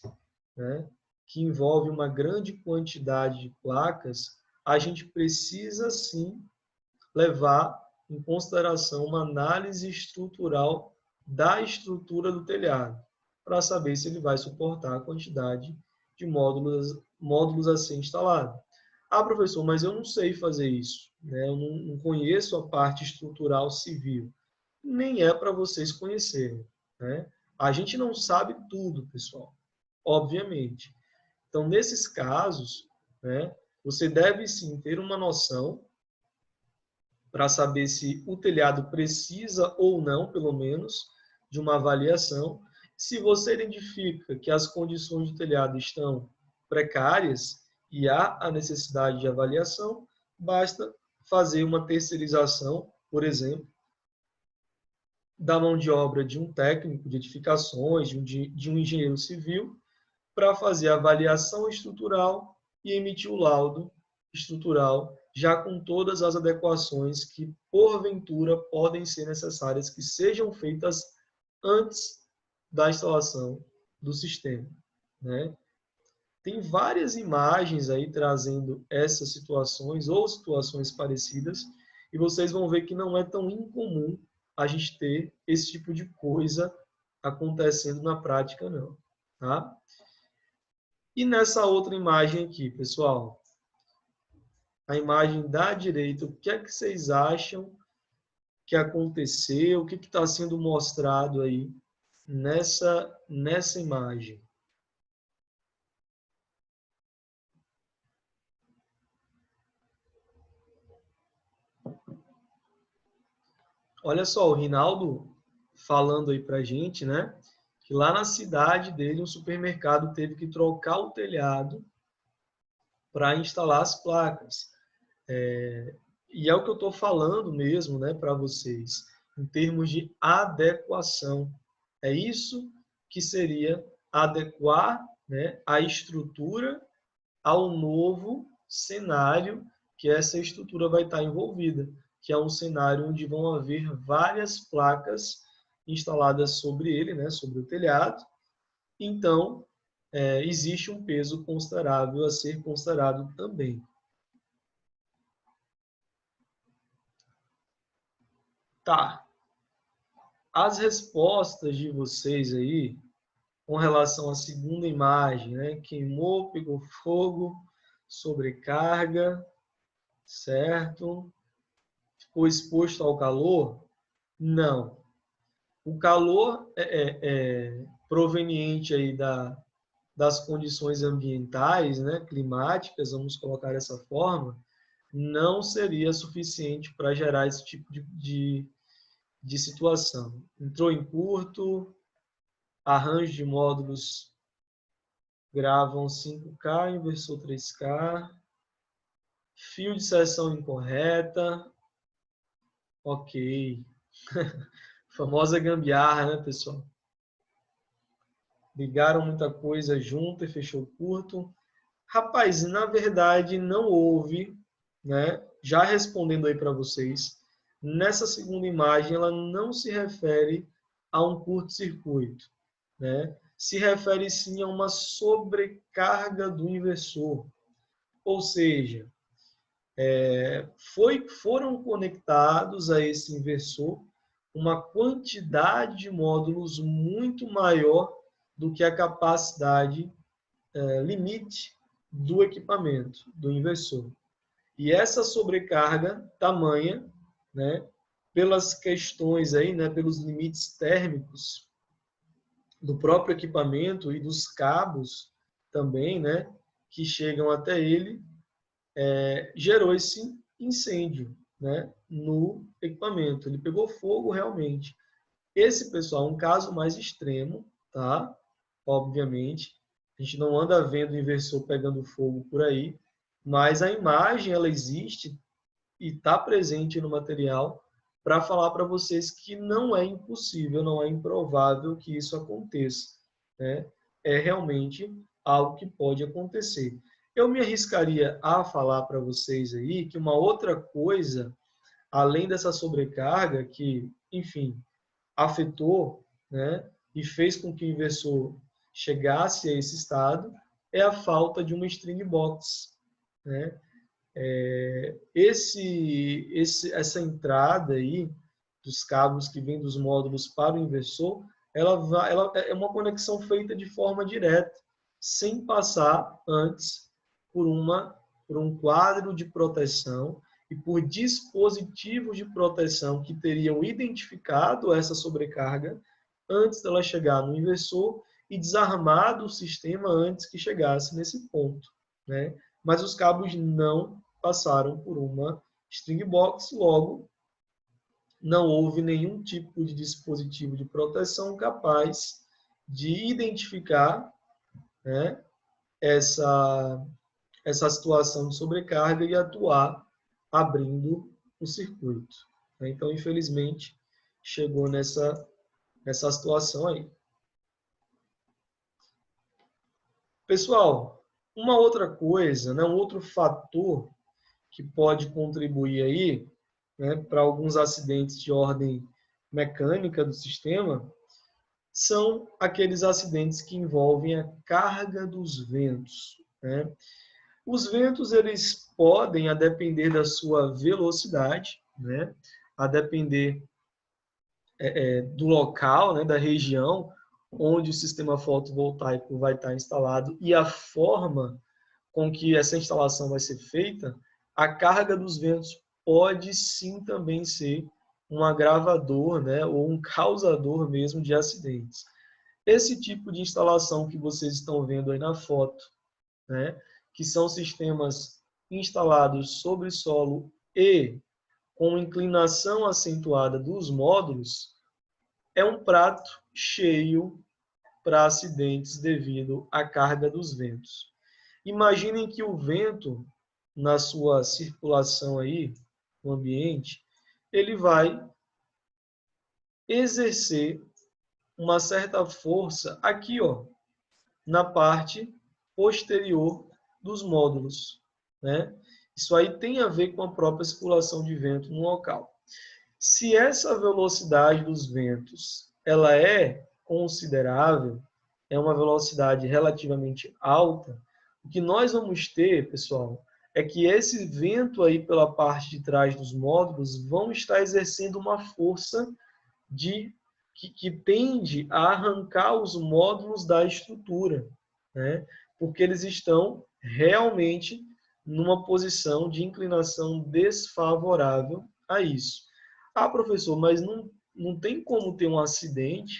né, que envolve uma grande quantidade de placas, a gente precisa sim levar em consideração uma análise estrutural da estrutura do telhado, para saber se ele vai suportar a quantidade de módulos a ser instalado. Ah, professor, mas eu não sei fazer isso, né? Eu não conheço a parte estrutural civil. Nem é para vocês conhecerem, né? A gente não sabe tudo, pessoal, obviamente. Então, nesses casos, né, você deve sim ter uma noção para saber se o telhado precisa ou não, pelo menos, de uma avaliação. Se você identifica que as condições do telhado estão precárias e há a necessidade de avaliação, basta fazer uma terceirização, por exemplo, da mão de obra de um técnico de edificações, de um engenheiro civil, para fazer a avaliação estrutural e emitir o laudo estrutural, já com todas as adequações que, porventura, podem ser necessárias que sejam feitas antes da instalação do sistema, né? Tem várias imagens aí trazendo essas situações ou situações parecidas, e vocês vão ver que não é tão incomum a gente ter esse tipo de coisa acontecendo na prática, não, tá? E nessa outra imagem aqui, pessoal, a imagem da direita, o que é que vocês acham que aconteceu? O que está sendo mostrado aí nessa imagem? Olha só, o Rinaldo falando aí pra gente, né? Que lá na cidade dele, um supermercado teve que trocar o telhado para instalar as placas. E é o que eu estou falando mesmo, né, para vocês, em termos de adequação. É isso que seria adequar, né, a estrutura ao novo cenário que essa estrutura vai estar envolvida, que é um cenário onde vão haver várias placas instaladas sobre ele, né, sobre o telhado. Então, existe um peso considerável a ser considerado também. Tá. As respostas de vocês aí, com relação à segunda imagem, né? Queimou, pegou fogo, sobrecarga, certo? Ficou exposto ao calor? Não. O calor é proveniente aí das condições ambientais, né? Climáticas, vamos colocar dessa forma, não seria suficiente para gerar esse tipo de situação. Entrou em curto, arranjo de módulos gravam 5K, inversor 3K, fio de seção incorreta, ok. Famosa gambiarra, né, pessoal? Ligaram muita coisa junto e fechou curto. Rapaz, na verdade não houve, né? Já respondendo aí para vocês, nessa segunda imagem ela não se refere a um curto-circuito, né? Se refere sim a uma sobrecarga do inversor. Ou seja, foram conectados a esse inversor uma quantidade de módulos muito maior do que a capacidade limite do equipamento, do inversor. E essa sobrecarga tamanha, né, pelas questões aí, né, pelos limites térmicos do próprio equipamento e dos cabos também, né, que chegam até ele, gerou esse incêndio, né, no equipamento. Ele pegou fogo realmente. Esse, pessoal, é um caso mais extremo, tá? Obviamente, a gente não anda vendo o inversor pegando fogo por aí, mas a imagem ela existe e está presente no material para falar para vocês que não é impossível, não é improvável que isso aconteça, né? É realmente algo que pode acontecer. Eu me arriscaria a falar para vocês aí que uma outra coisa, além dessa sobrecarga que, enfim, afetou, né, e fez com que o inversor chegasse a esse estado, é a falta de uma string box, né? Essa entrada aí dos cabos que vêm dos módulos para o inversor, ela é uma conexão feita de forma direta, sem passar antes por um quadro de proteção e por dispositivos de proteção que teriam identificado essa sobrecarga antes dela chegar no inversor e desarmado o sistema antes que chegasse nesse ponto, né? Mas os cabos não passaram por uma string box, logo não houve nenhum tipo de dispositivo de proteção capaz de identificar, né, essa situação de sobrecarga e atuar abrindo o circuito. Então, infelizmente, chegou nessa situação aí. Pessoal, uma outra coisa, né, um outro fator que pode contribuir aí, né, para alguns acidentes de ordem mecânica do sistema, são aqueles acidentes que envolvem a carga dos ventos, né? Os ventos, eles podem, a depender da sua velocidade, né, a depender do local, né, da região onde o sistema fotovoltaico vai estar instalado e a forma com que essa instalação vai ser feita, a carga dos ventos pode sim também ser um agravador, né, ou um causador mesmo de acidentes. Esse tipo de instalação que vocês estão vendo aí na foto, né, que são sistemas instalados sobre solo e com inclinação acentuada dos módulos, é um prato cheio para acidentes devido à carga dos ventos. Imaginem que o vento, na sua circulação aí no ambiente, ele vai exercer uma certa força aqui, ó, na parte posterior dos módulos, né? Isso aí tem a ver com a própria circulação de vento no local. Se essa velocidade dos ventos ela é considerável, é uma velocidade relativamente alta, o que nós vamos ter, pessoal, é que esse vento aí pela parte de trás dos módulos vão estar exercendo uma força que tende a arrancar os módulos da estrutura, né? Porque eles estão realmente numa posição de inclinação desfavorável a isso. Ah, professor, mas não tem como ter um acidente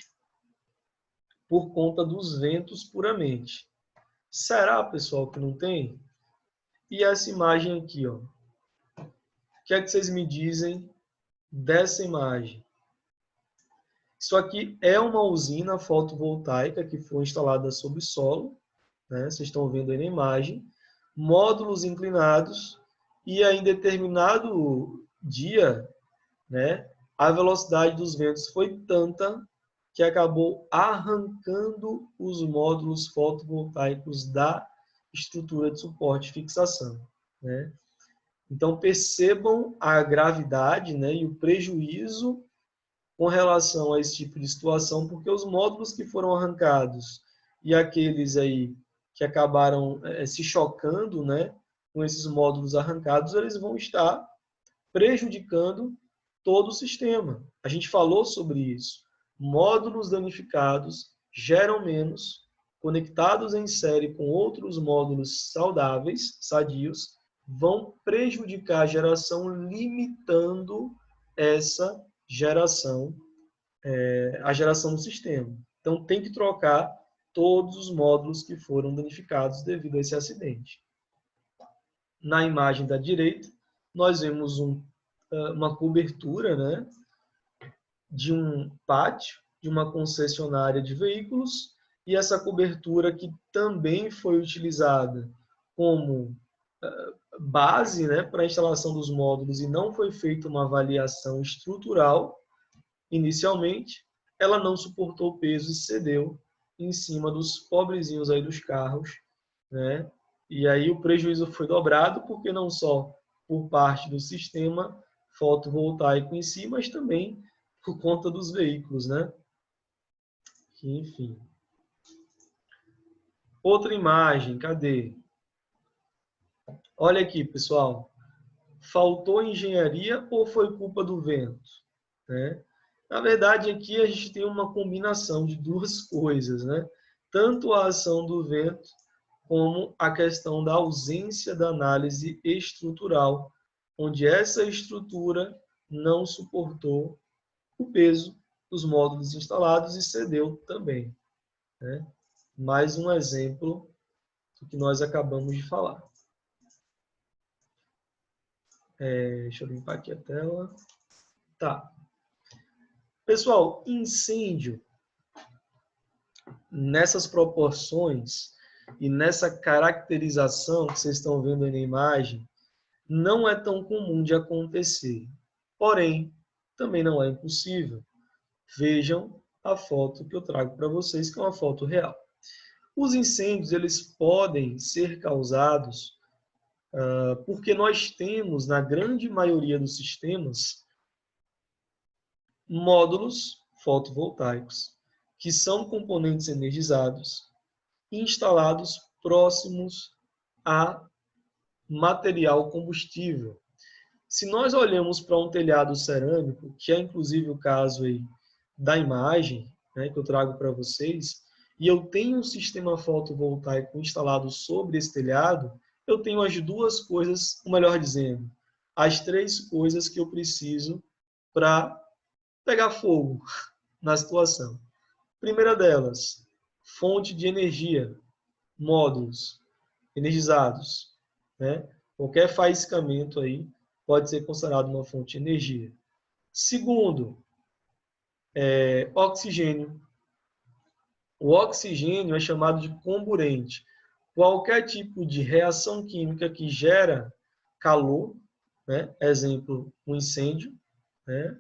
por conta dos ventos puramente. Será, pessoal, que não tem? E essa imagem aqui, ó. O que é que vocês me dizem dessa imagem? Isso aqui é uma usina fotovoltaica que foi instalada sob solo, né? Vocês estão vendo aí na imagem. Módulos inclinados e em determinado dia, né, a velocidade dos ventos foi tanta que acabou arrancando os módulos fotovoltaicos da estrutura de suporte e fixação, né? Então, percebam a gravidade, né, e o prejuízo com relação a esse tipo de situação, porque os módulos que foram arrancados e aqueles aí que acabaram se chocando, né, com esses módulos arrancados, eles vão estar prejudicando todo o sistema. A gente falou sobre isso. Módulos danificados geram menos, conectados em série com outros módulos saudáveis, sadios, vão prejudicar a geração, limitando essa geração, a geração do sistema. Então, tem que trocar todos os módulos que foram danificados devido a esse acidente. Na imagem da direita, nós vemos uma cobertura, né, de um pátio, de uma concessionária de veículos, e essa cobertura que também foi utilizada como base, né, para a instalação dos módulos e não foi feita uma avaliação estrutural inicialmente, ela não suportou o peso e cedeu em cima dos pobrezinhos aí dos carros, né, E aí o prejuízo foi dobrado, porque não só por parte do sistema fotovoltaico em si, mas também por conta dos veículos, né? Enfim. Outra imagem, cadê? Olha aqui, pessoal. Faltou engenharia ou foi culpa do vento? Né? Na verdade, aqui a gente tem uma combinação de duas coisas, né? Tanto a ação do vento, como a questão da ausência da análise estrutural, onde essa estrutura não suportou o peso dos módulos instalados e cedeu também. Né? Mais um exemplo do que nós acabamos de falar. Deixa eu limpar aqui a tela. Tá. Pessoal, incêndio nessas proporções e nessa caracterização que vocês estão vendo aí na imagem, não é tão comum de acontecer. Porém, também não é impossível. Vejam a foto que eu trago para vocês, que é uma foto real. Os incêndios, eles podem ser causados porque nós temos, na grande maioria dos sistemas, módulos fotovoltaicos, que são componentes energizados, instalados próximos a material combustível. Se nós olhamos para um telhado cerâmico, que é inclusive o caso aí da imagem, né, que eu trago para vocês, e eu tenho um sistema fotovoltaico instalado sobre esse telhado, eu tenho as duas coisas, ou melhor dizendo, as três coisas que eu preciso para pegar fogo na situação. Primeira delas, fonte de energia, módulos energizados, né? Qualquer faiscamento aí pode ser considerado uma fonte de energia. Segundo, oxigênio. O oxigênio é chamado de comburente. Qualquer tipo de reação química que gera calor, né? Exemplo, um incêndio, né?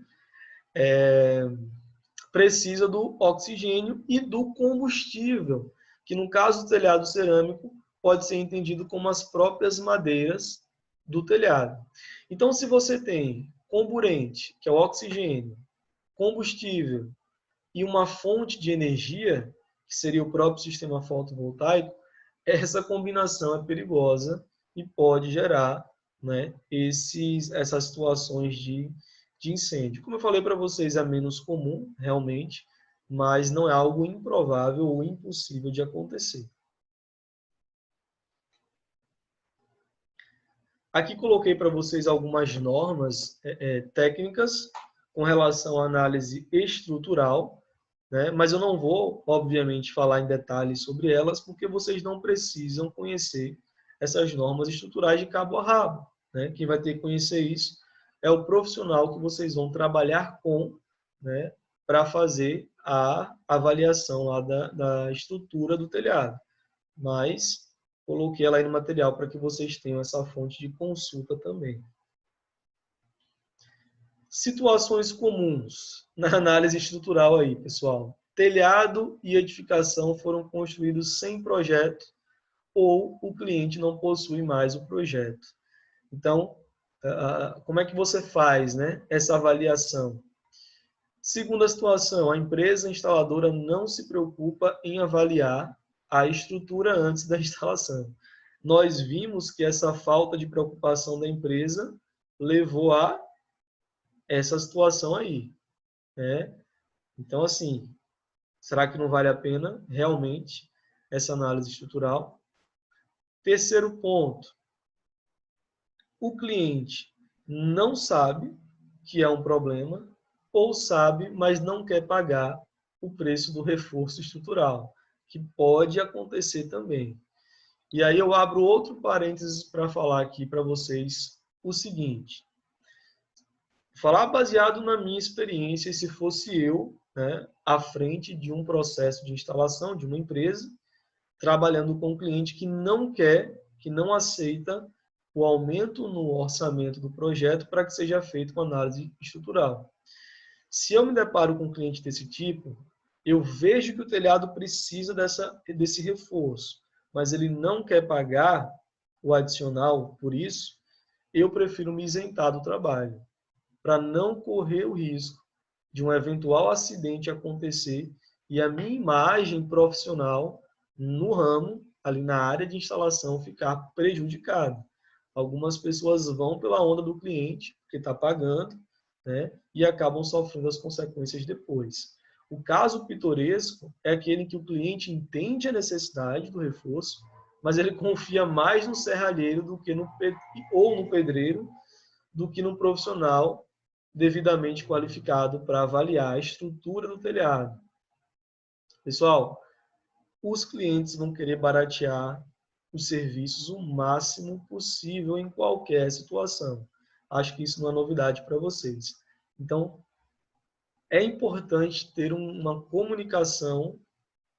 Precisa do oxigênio e do combustível, que no caso do telhado cerâmico pode ser entendido como as próprias madeiras do telhado. Então, se você tem comburente, que é o oxigênio, combustível e uma fonte de energia, que seria o próprio sistema fotovoltaico, essa combinação é perigosa e pode gerar, né, essas situações de incêndio. Como eu falei para vocês, é menos comum, realmente, mas não é algo improvável ou impossível de acontecer. Aqui coloquei para vocês algumas normas técnicas com relação à análise estrutural, né? Mas eu não vou, obviamente, falar em detalhes sobre elas, porque vocês não precisam conhecer essas normas estruturais de cabo a rabo. Né? Quem vai ter que conhecer isso é o profissional que vocês vão trabalhar com, né, para fazer a avaliação lá da estrutura do telhado. Mas coloquei ela aí no material para que vocês tenham essa fonte de consulta também. Situações comuns na análise estrutural aí, pessoal. Telhado e edificação foram construídos sem projeto ou o cliente não possui mais o projeto. Então, como é que você faz, né, essa avaliação? Segunda situação, a empresa instaladora não se preocupa em avaliar a estrutura antes da instalação. Nós vimos que essa falta de preocupação da empresa levou a essa situação aí, né? Então, assim, será que não vale a pena realmente essa análise estrutural? Terceiro ponto, o cliente não sabe que é um problema ou sabe, mas não quer pagar o preço do reforço estrutural, que pode acontecer também. E aí eu abro outro parênteses para falar aqui para vocês o seguinte. Falar baseado na minha experiência, se fosse eu, né, à frente de um processo de instalação de uma empresa, trabalhando com um cliente que não quer, que não aceita o aumento no orçamento do projeto para que seja feito uma análise estrutural. Se eu me deparo com um cliente desse tipo, eu vejo que o telhado precisa desse reforço, mas ele não quer pagar, o adicional por isso, eu prefiro me isentar do trabalho, para não correr o risco de um eventual acidente acontecer e a minha imagem profissional no ramo, ali na área de instalação, ficar prejudicada. Algumas pessoas vão pela onda do cliente, que está pagando, né, e acabam sofrendo as consequências depois. O caso pitoresco é aquele em que o cliente entende a necessidade do reforço, mas ele confia mais no serralheiro do que ou no pedreiro do que no profissional devidamente qualificado para avaliar a estrutura do telhado. Pessoal, os clientes vão querer baratear os serviços o máximo possível em qualquer situação. Acho que isso não é novidade para vocês. Então, é importante ter uma comunicação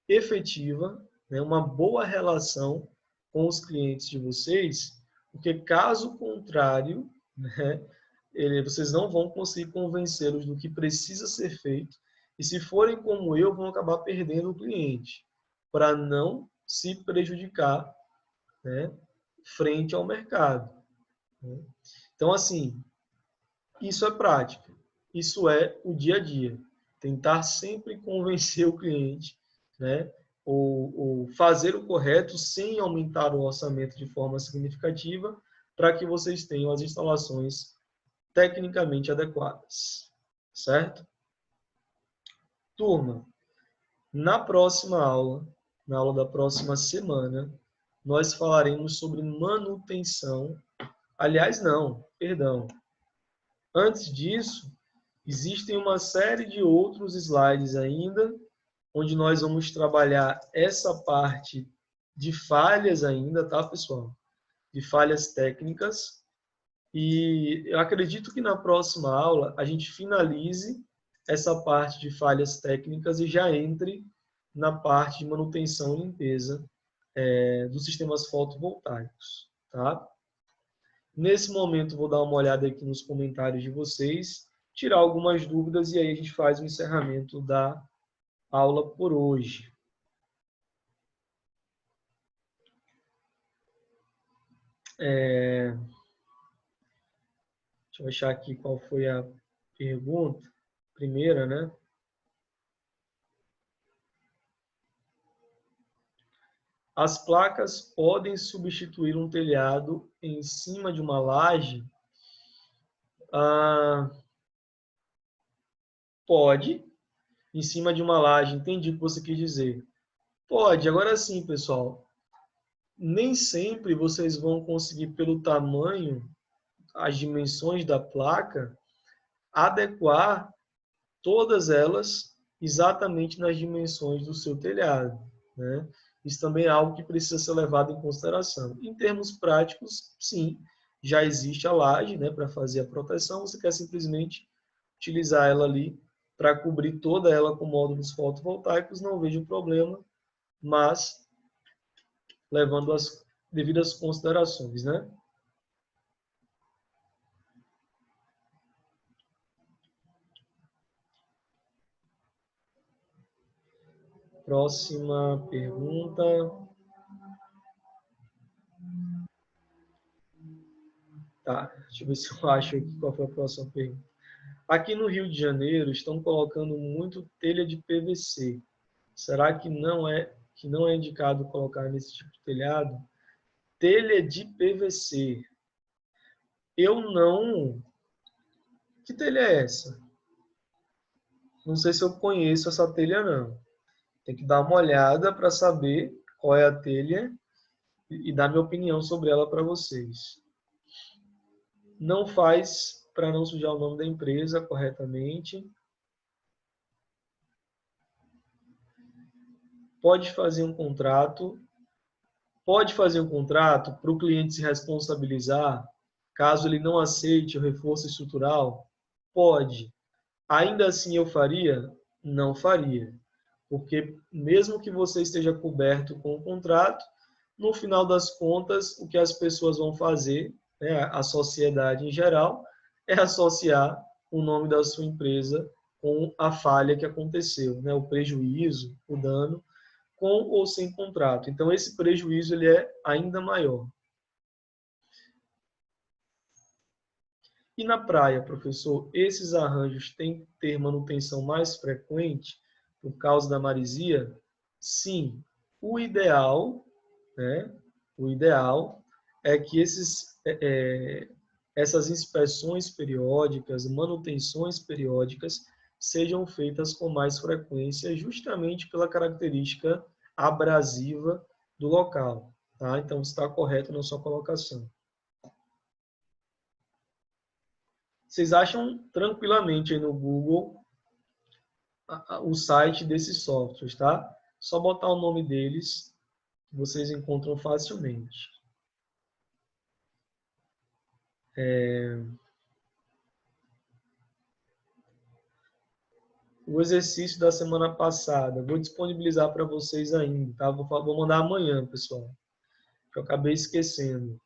efetiva, né, uma boa relação com os clientes de vocês, porque caso contrário, né, vocês não vão conseguir convencê-los do que precisa ser feito, e se forem como eu, vão acabar perdendo o cliente, para não se prejudicar, né, frente ao mercado. Né? Então, assim, isso é prática, isso é o dia a dia. Tentar sempre convencer o cliente, né, ou fazer o correto sem aumentar o orçamento de forma significativa, para que vocês tenham as instalações tecnicamente adequadas, certo? Turma, na próxima aula, na aula da próxima semana, nós falaremos sobre manutenção. Aliás, não, perdão. Antes disso, existem uma série de outros slides ainda, onde nós vamos trabalhar essa parte de falhas ainda, tá, pessoal? De falhas técnicas. E eu acredito que na próxima aula a gente finalize essa parte de falhas técnicas e já entre na parte de manutenção e limpeza dos sistemas fotovoltaicos, tá? Nesse momento, vou dar uma olhada aqui nos comentários de vocês, tirar algumas dúvidas e aí a gente faz o encerramento da aula por hoje. Deixa eu achar aqui qual foi a pergunta. Primeira, né? As placas podem substituir um telhado em cima de uma laje? Pode. Em cima de uma laje, entendi o que você quis dizer. Pode. Agora sim, pessoal. Nem sempre vocês vão conseguir, pelo tamanho, as dimensões da placa, adequar todas elas exatamente nas dimensões do seu telhado, né? Isso também é algo que precisa ser levado em consideração. Em termos práticos, sim, já existe a laje, né, para fazer a proteção, você quer simplesmente utilizar ela ali para cobrir toda ela com módulos fotovoltaicos, não vejo problema, mas levando as devidas considerações, né? Próxima pergunta. Tá, deixa eu ver se eu acho aqui qual foi a próxima pergunta. Aqui no Rio de Janeiro estão colocando muito telha de PVC. Será que não é indicado colocar nesse tipo de telhado? Telha de PVC. Eu não. Que telha é essa? Não sei se eu conheço essa telha não. Tem que dar uma olhada para saber qual é a telha e dar minha opinião sobre ela para vocês. Não faz para não sujar o nome da empresa corretamente. Pode fazer um contrato para o cliente se responsabilizar caso ele não aceite o reforço estrutural? Pode. Ainda assim eu faria? Não faria. Porque mesmo que você esteja coberto com o contrato, no final das contas, o que as pessoas vão fazer, né, a sociedade em geral, é associar o nome da sua empresa com a falha que aconteceu, né, o prejuízo, o dano, com ou sem contrato. Então, esse prejuízo ele é ainda maior. E na praia, professor, esses arranjos têm que ter manutenção mais frequente por causa da maresia? Sim. O ideal, né? O ideal é que essas inspeções periódicas, manutenções periódicas, sejam feitas com mais frequência, justamente pela característica abrasiva do local. Tá? Então, está correto na sua colocação. Vocês acham tranquilamente aí no Google o site desses softwares, tá? Só botar o nome deles, vocês encontram facilmente. O exercício da semana passada, vou disponibilizar para vocês ainda, tá? Vou mandar amanhã, pessoal, que eu acabei esquecendo.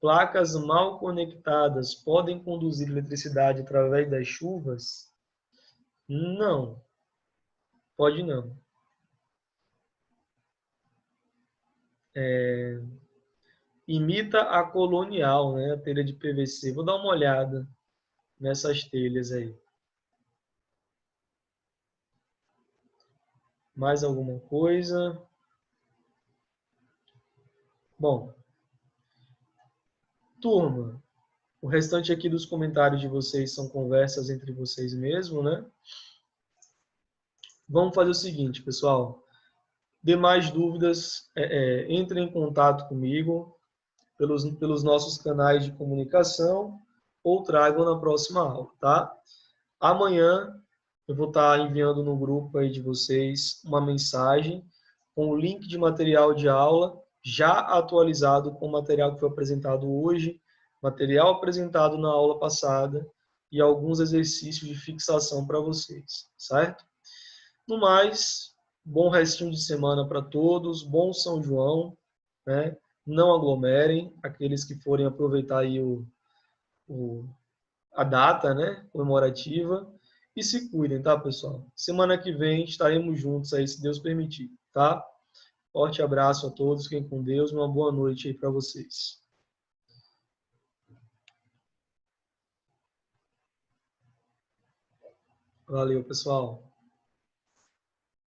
Placas mal conectadas podem conduzir eletricidade através das chuvas? Não, pode não. Imita a colonial, né? A telha de PVC. Vou dar uma olhada nessas telhas aí. Mais alguma coisa? Bom, turma, o restante aqui dos comentários de vocês são conversas entre vocês mesmos, né? Vamos fazer o seguinte, pessoal. Demais dúvidas, entrem em contato comigo pelos nossos canais de comunicação ou tragam na próxima aula, tá? Amanhã eu vou estar enviando no grupo aí de vocês uma mensagem com o link de material de aula já atualizado com o material que foi apresentado hoje, material apresentado na aula passada e alguns exercícios de fixação para vocês, certo? No mais, bom restinho de semana para todos, bom São João, né? Não aglomerem, aqueles que forem aproveitar aí a data, né, comemorativa, e se cuidem, tá, pessoal? Semana que vem estaremos juntos aí, se Deus permitir, tá? Forte abraço a todos, fiquem com Deus, uma boa noite aí para vocês. Valeu, pessoal.